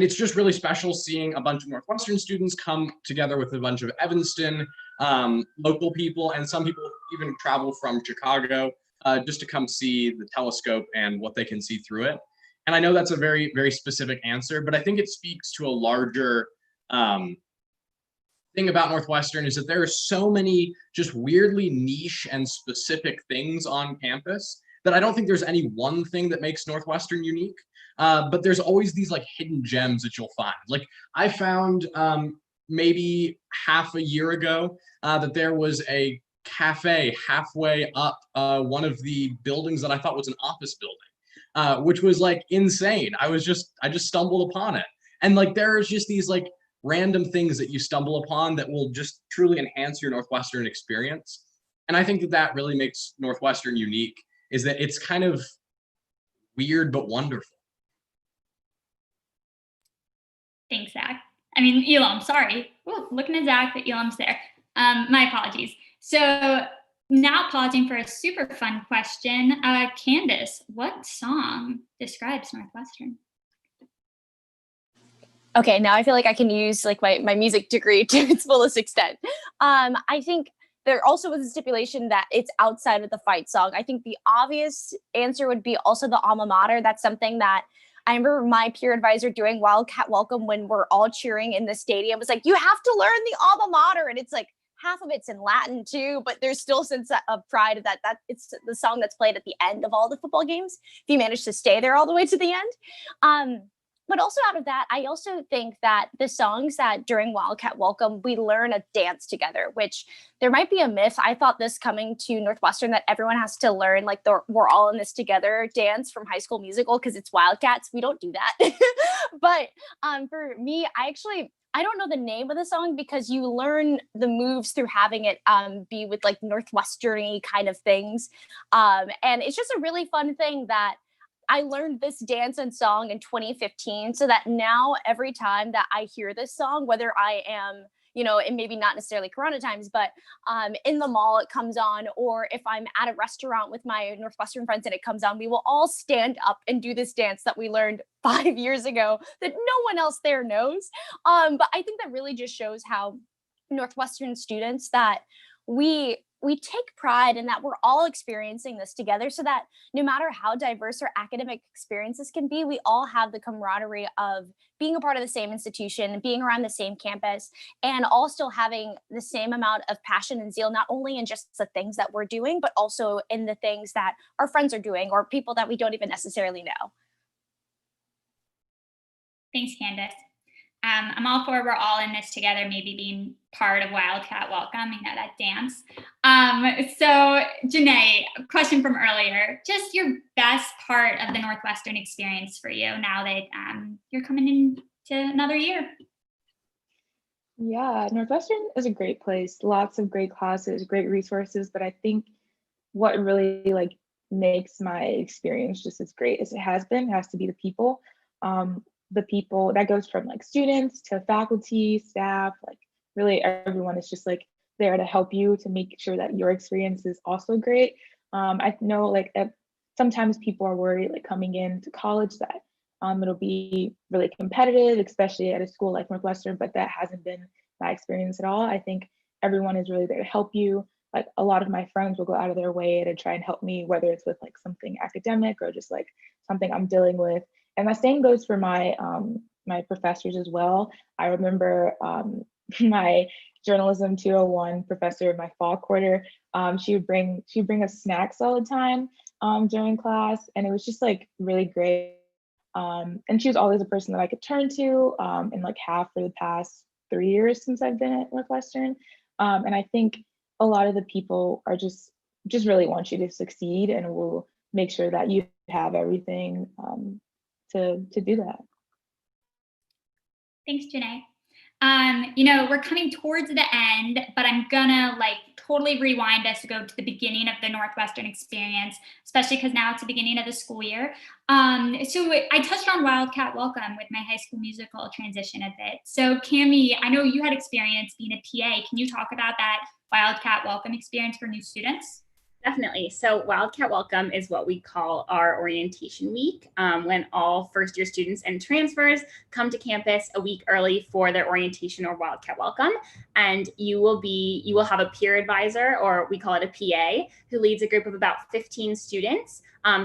it's just really special seeing a bunch of Northwestern students come together with a bunch of Evanston local people, and some people even travel from Chicago just to come see the telescope and what they can see through it. And I know that's a very, very specific answer, but I think it speaks to a larger thing about Northwestern, is that there are so many just weirdly niche and specific things on campus that I don't think there's any one thing that makes Northwestern unique. But there's always these like hidden gems that you'll find. Like I found maybe half a year ago that there was a cafe halfway up one of the buildings that I thought was an office building, which was like insane. I just stumbled upon it. And like there's just these like random things that you stumble upon that will just truly enhance your Northwestern experience. And I think that that really makes Northwestern unique, is that it's kind of weird but wonderful. Thanks, Zach. I mean, Elam, sorry. Ooh, looking at Zach, but Elam's there. My apologies. So now pausing for a super fun question. Candace, what song describes Northwestern? Okay, now I feel like I can use like my music degree to its fullest extent. I think there also was a stipulation that it's outside of the fight song. I think the obvious answer would be also the alma mater. That's something that I remember my peer advisor doing Wildcat Welcome when we're all cheering in the stadium. It was like, you have to learn the alma mater. And it's like half of it's in Latin too, but there's still a sense of pride that it's the song that's played at the end of all the football games, if you manage to stay there all the way to the end. But also out of that, I also think that the songs that during Wildcat Welcome, we learn a dance together, which there might be a myth. I thought this coming to Northwestern that everyone has to learn like the we're all in this together dance from High School Musical because it's Wildcats. We don't do that. But for me, I don't know the name of the song because you learn the moves through having it be with like Northwestern-y kind of things. And it's just a really fun thing that I learned this dance and song in 2015, so that now every time that I hear this song, whether I am, and maybe not necessarily Corona times, but in the mall it comes on, or if I'm at a restaurant with my Northwestern friends and it comes on, we will all stand up and do this dance that we learned 5 years ago that no one else there knows. But I think that really just shows how Northwestern students that we take pride in that we're all experiencing this together, so that no matter how diverse our academic experiences can be, we all have the camaraderie of being a part of the same institution, being around the same campus, and all still having the same amount of passion and zeal, not only in just the things that we're doing, but also in the things that our friends are doing or people that we don't even necessarily know. Thanks, Candace. I'm all for we're all in this together, maybe being part of Wildcat Welcome, that dance. So Janea, question from earlier, just your best part of the Northwestern experience for you now that you're coming into another year. Yeah, Northwestern is a great place. Lots of great classes, great resources, but I think what really makes my experience just as great as it has to be the people. The people that goes from students to faculty, staff, really everyone is just there to help you to make sure that your experience is also great. I know sometimes people are worried coming into college that it'll be really competitive, especially at a school like Northwestern, but that hasn't been my experience at all. I think everyone is really there to help you. A lot of my friends will go out of their way to try and help me, whether it's with something academic or just something I'm dealing with. And the same goes for my my professors as well. I remember my journalism 201 professor in my fall quarter, she would bring us snacks all the time during class, and it was just really great. And she was always a person that I could turn to, and have for the past 3 years since I've been at Northwestern. And I think a lot of the people are just really want you to succeed and will make sure that you have everything to do that. Thanks, Janea. We're coming towards the end, but I'm gonna totally rewind us to go to the beginning of the Northwestern experience, especially because now it's the beginning of the school year. So I touched on Wildcat Welcome with my High School Musical transition a bit. So Cami, I know you had experience being a TA. Can you talk about that Wildcat Welcome experience for new students? Definitely. So Wildcat Welcome is what we call our orientation week, when all first year students and transfers come to campus a week early for their orientation or Wildcat Welcome. And you will have a peer advisor, or we call it a PA, who leads a group of about 15 students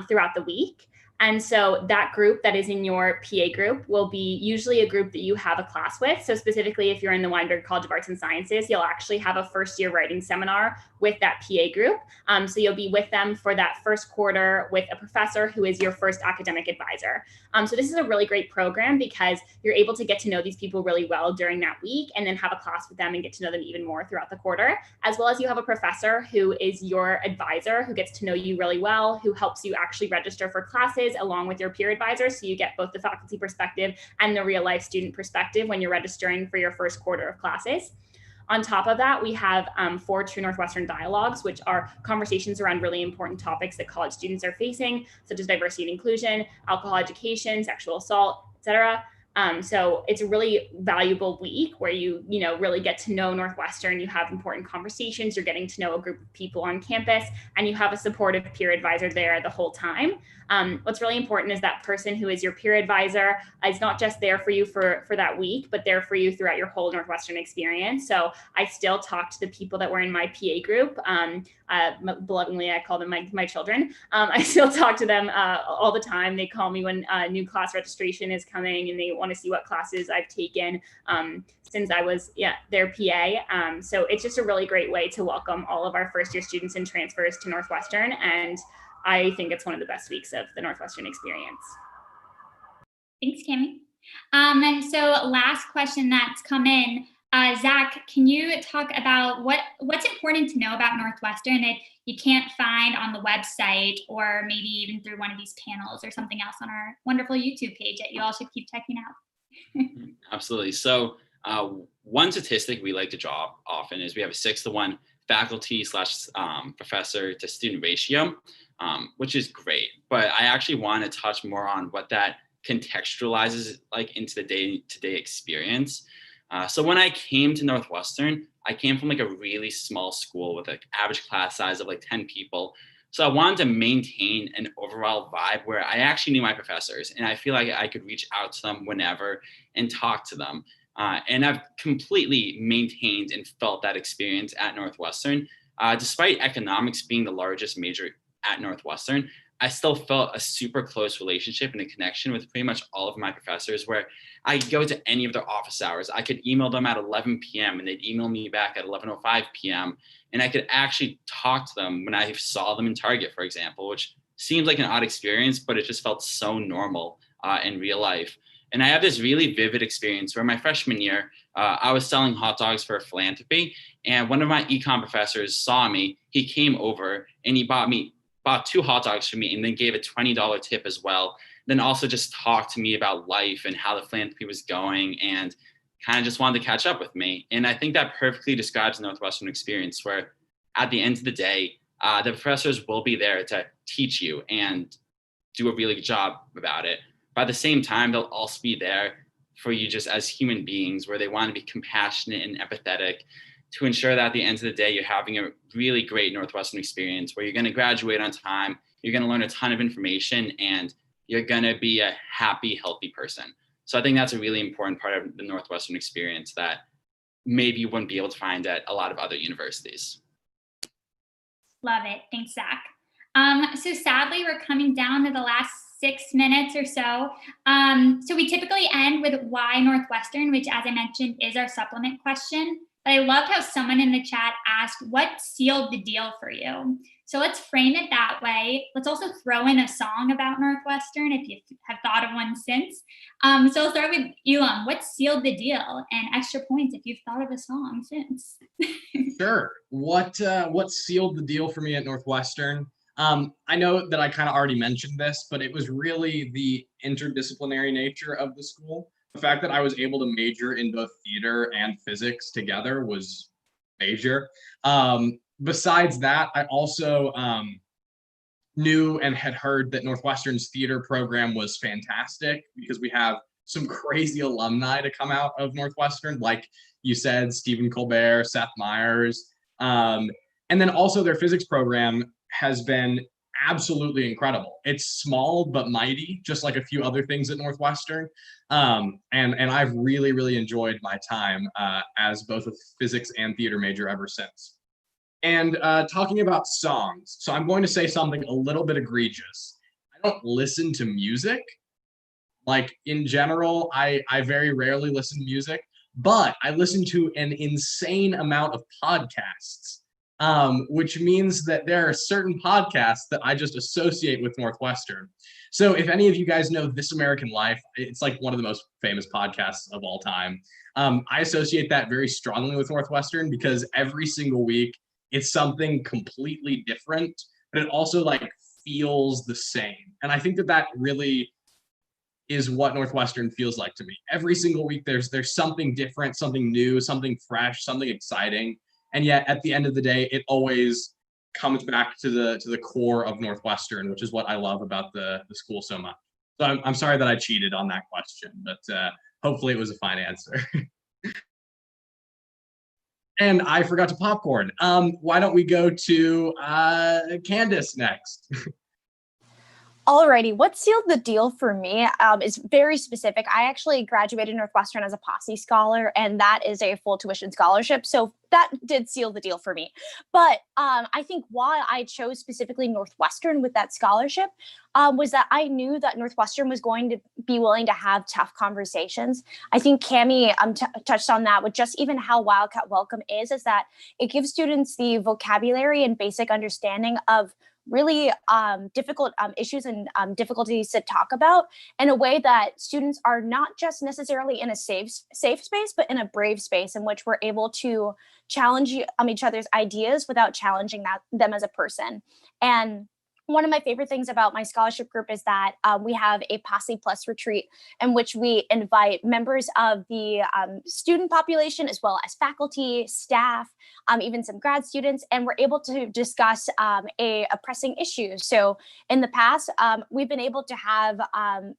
throughout the week. And so that group that is in your PA group will be usually a group that you have a class with. So specifically, if you're in the Weinberg College of Arts and Sciences, you'll actually have a first year writing seminar with that PA group. So you'll be with them for that first quarter with a professor who is your first academic advisor. So this is a really great program because you're able to get to know these people really well during that week and then have a class with them and get to know them even more throughout the quarter, as well as you have a professor who is your advisor, who gets to know you really well, who helps you actually register for classes along with your peer advisor. So you get both the faculty perspective and the real life student perspective when you're registering for your first quarter of classes. On top of that, we have 4 True Northwestern dialogues, which are conversations around really important topics that college students are facing, such as diversity and inclusion, alcohol education, sexual assault, etc. So it's a really valuable week where you really get to know Northwestern. You have important conversations. You're getting to know a group of people on campus, and you have a supportive peer advisor there the whole time. What's really important is that person who is your peer advisor is not just there for you for that week, but there for you throughout your whole Northwestern experience. So I still talk to the people that were in my PA group. Belovingly, I call them my children. I still talk to them all the time. They call me when new class registration is coming and they want to see what classes I've taken since I was their PA. So it's just a really great way to welcome all of our first year students and transfers to Northwestern. And I think it's one of the best weeks of the Northwestern experience. Thanks, Cami. So last question that's come in, Zack, can you talk about what's important to know about Northwestern that you can't find on the website or maybe even through one of these panels or something else on our wonderful YouTube page that you all should keep checking out? Absolutely. So one statistic we like to draw often is we have a 6-to-1 faculty / professor to student ratio, which is great. But I actually want to touch more on what that contextualizes like into the day-to-day experience. So when I came to Northwestern, I came from like a really small school with an average class size of like 10 people. So I wanted to maintain an overall vibe where I actually knew my professors and I feel like I could reach out to them whenever and talk to them. And I've completely maintained and felt that experience at Northwestern. Despite economics being the largest major at Northwestern, I still felt a super close relationship and a connection with pretty much all of my professors where I could go to any of their office hours. I could email them at 11 p.m. and they'd email me back at 11:05 p.m. And I could actually talk to them when I saw them in Target, for example, which seems like an odd experience, but it just felt so normal in real life. And I have this really vivid experience where my freshman year, I was selling hot dogs for a philanthropy. And one of my econ professors saw me. He came over and he bought 2 hot dogs for me and then gave a $20 tip as well. Then also just talked to me about life and how the philanthropy was going and kind of just wanted to catch up with me. And I think that perfectly describes the Northwestern experience where at the end of the day, the professors will be there to teach you and do a really good job about it. But at the same time, they'll also be there for you just as human beings where they want to be compassionate and empathetic to ensure that at the end of the day, you're having a really great Northwestern experience where you're going to graduate on time, you're going to learn a ton of information, and you're going to be a happy, healthy person. So I think that's a really important part of the Northwestern experience that maybe you wouldn't be able to find at a lot of other universities. Love it. Thanks, Zack. So sadly, we're coming down to the last 6 minutes or so. So we typically end with why Northwestern, which, as I mentioned, is our supplement question. But I loved how someone in the chat asked, what sealed the deal for you? So let's frame it that way. Let's also throw in a song about Northwestern if you have thought of one since. So I'll start with Elam. What sealed the deal? And extra points if you've thought of a song since. Sure. What sealed the deal for me at Northwestern? I know that I kind of already mentioned this, but it was really the interdisciplinary nature of the school. The fact that I was able to major in both theater and physics together was major. Besides that, I also knew and had heard that Northwestern's theater program was fantastic because we have some crazy alumni to come out of Northwestern, like you said, Stephen Colbert, Seth Meyers, and then also their physics program has been absolutely incredible. It's small but mighty, just like a few other things at Northwestern. And I've really, really enjoyed my time as both a physics and theater major ever since. And talking about songs, so I'm going to say something a little bit egregious. I don't listen to music. Like in general, I very rarely listen to music, but I listen to an insane amount of podcasts, which means that there are certain podcasts that I just associate with Northwestern. So if any of you guys know This American Life, it's like one of the most famous podcasts of all time. I associate that very strongly with Northwestern because every single week it's something completely different, but it also like feels the same. And I think that that really is what Northwestern feels like to me. Every single week there's something different, something new, something fresh, something exciting. And yet at the end of the day, it always comes back to the core of Northwestern, which is what I love about the school so much. So I'm sorry that I cheated on that question, but hopefully it was a fine answer. And I forgot to popcorn. Why don't we go to Candace next? Alrighty, what sealed the deal for me is very specific. I actually graduated Northwestern as a Posse scholar, and that is a full tuition scholarship. So that did seal the deal for me. But I think why I chose specifically Northwestern with that scholarship was that I knew that Northwestern was going to be willing to have tough conversations. I think Cami touched on that with just even how Wildcat Welcome is that it gives students the vocabulary and basic understanding of really difficult issues and difficulties to talk about in a way that students are not just necessarily in a safe space, but in a brave space in which we're able to challenge each other's ideas without challenging them as a person. And one of my favorite things about my scholarship group is that we have a Posse Plus retreat in which we invite members of the student population as well as faculty, staff, even some grad students, and we're able to discuss a pressing issue. So in the past, we've been able to have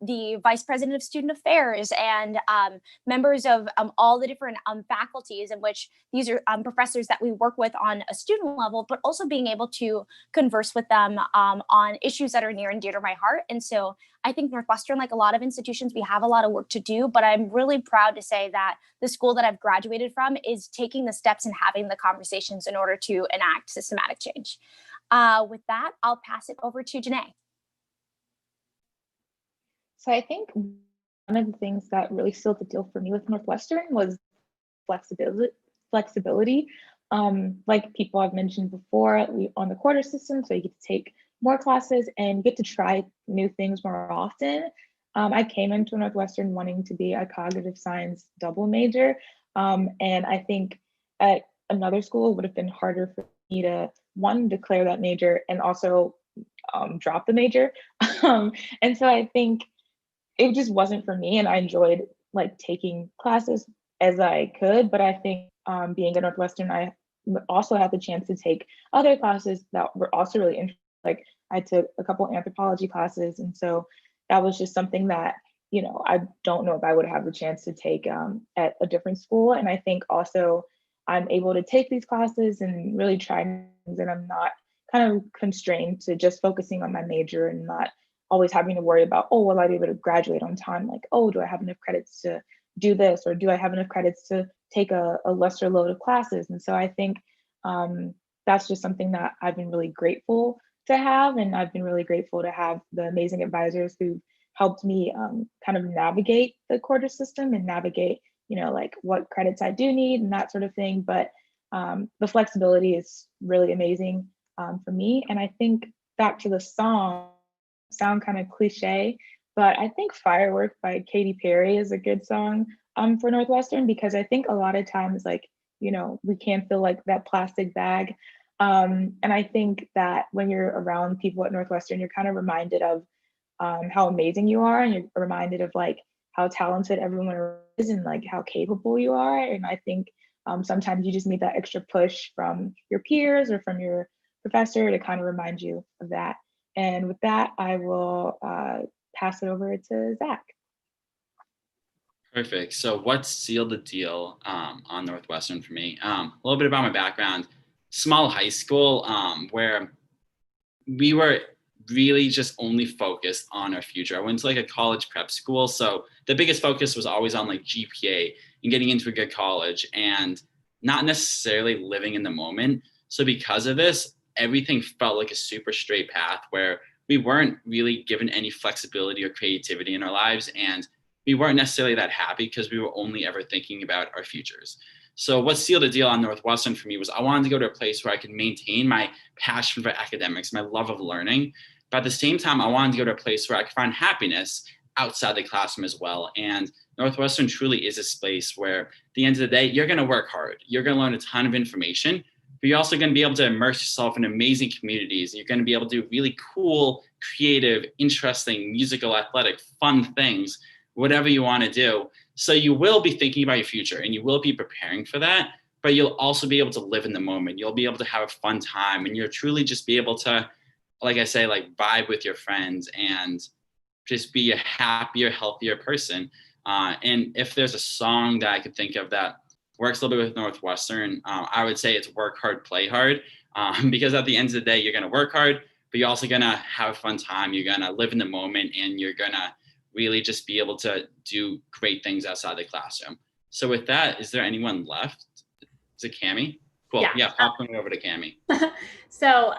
the Vice President of Student Affairs and members of all the different faculties in which these are professors that we work with on a student level, but also being able to converse with them on issues that are near and dear to my heart. And so I think Northwestern, like a lot of institutions, we have a lot of work to do, but I'm really proud to say that the school that I've graduated from is taking the steps and having the conversations in order to enact systematic change. With that, I'll pass it over to Janea. So I think one of the things that really sealed the deal for me with Northwestern was flexibility. Like people I've mentioned before, we on the quarter system, so you get to take more classes and get to try new things more often. I came into Northwestern wanting to be a cognitive science double major. And I think at another school it would have been harder for me to, one, declare that major and also drop the major. And so I think it just wasn't for me, and I enjoyed like taking classes as I could, but I think being at Northwestern, I also had the chance to take other classes that were also really interesting. Like I took a couple anthropology classes, and so that was just something that, you know, I don't know if I would have the chance to take at a different school. And I think also I'm able to take these classes and really try things, and I'm not kind of constrained to just focusing on my major and not always having to worry about, oh, will I be able to graduate on time? Like, oh, do I have enough credits to do this? Or do I have enough credits to take a lesser load of classes? And so I think that's just something that I've been really grateful to have. And I've been really grateful to have the amazing advisors who helped me kind of navigate the quarter system and navigate, you know, like what credits I do need and that sort of thing. But the flexibility is really amazing for me. And I think back to the song, sound kind of cliche, but I think Firework by Katy Perry is a good song for Northwestern, because I think a lot of times, like, you know, we can feel like that plastic bag. And I think that when you're around people at Northwestern, you're kind of reminded of how amazing you are, and you're reminded of like how talented everyone is and like how capable you are. And I think sometimes you just need that extra push from your peers or from your professor to kind of remind you of that. And with that, I will pass it over to Zack. Perfect. So what sealed the deal on Northwestern for me? A little bit about my background. Small high school where we were really just only focused on our future. I went to like a college prep school, so the biggest focus was always on like GPA and getting into a good college and not necessarily living in the moment. So because of this, everything felt like a super straight path where we weren't really given any flexibility or creativity in our lives, and we weren't necessarily that happy because we were only ever thinking about our futures. So what sealed the deal on Northwestern for me was I wanted to go to a place where I could maintain my passion for academics, my love of learning, but at the same time, I wanted to go to a place where I could find happiness outside the classroom as well. And Northwestern truly is a space where at the end of the day, you're going to work hard. You're going to learn a ton of information, but you're also going to be able to immerse yourself in amazing communities. You're going to be able to do really cool, creative, interesting, musical, athletic, fun things, whatever you want to do. So you will be thinking about your future and you will be preparing for that, but you'll also be able to live in the moment. You'll be able to have a fun time, and you'll truly just be able to, like I say, like vibe with your friends and just be a happier, healthier person. And if there's a song that I could think of that works a little bit with Northwestern, I would say it's Work Hard, Play Hard, because at the end of the day, you're going to work hard, but you're also going to have a fun time. You're going to live in the moment, and you're going to really just be able to do great things outside the classroom. So with that, is there anyone left? Is it Cami? Cool. Yeah, pop me over to Cami. So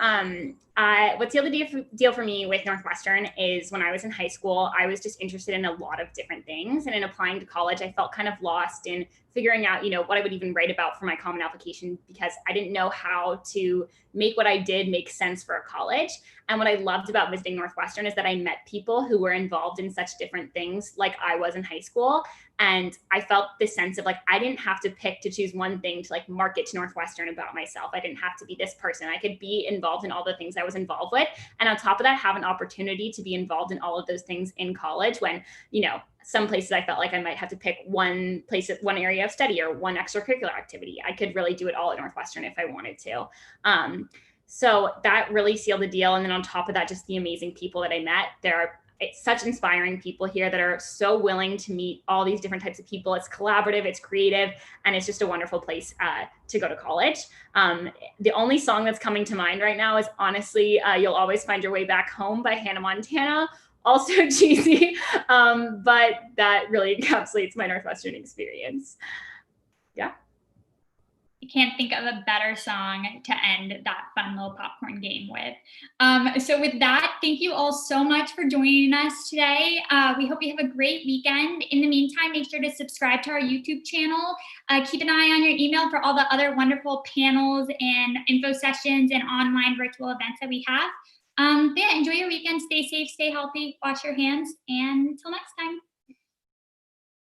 what sealed the deal for me with Northwestern is when I was in high school, I was just interested in a lot of different things. And in applying to college, I felt kind of lost in figuring out, what I would even write about for my common application, because I didn't know how to make what I did make sense for a college. And what I loved about visiting Northwestern is that I met people who were involved in such different things like I was in high school. And I felt this sense of like, I didn't have to pick to choose one thing to like market to Northwestern about myself. I didn't have to be this person. I could be involved in all the things I was involved with. And on top of that, have an opportunity to be involved in all of those things in college when, some places I felt like I might have to pick one area of study or one extracurricular activity. I could really do it all at Northwestern if I wanted to. So that really sealed the deal. And then on top of that, just the amazing people that I met. There are such inspiring people here that are so willing to meet all these different types of people. It's collaborative, it's creative, and it's just a wonderful place to go to college. The only song that's coming to mind right now is honestly, You'll Always Find Your Way Back Home by Hannah Montana. Also cheesy, but that really encapsulates my Northwestern experience. Yeah. I can't think of a better song to end that fun little popcorn game with. So with that, thank you all so much for joining us today. We hope you have a great weekend. In the meantime, make sure to subscribe to our YouTube channel. Keep an eye on your email for all the other wonderful panels and info sessions and online virtual events that we have. Yeah, enjoy your weekend. Stay safe, stay healthy, wash your hands, and until next time.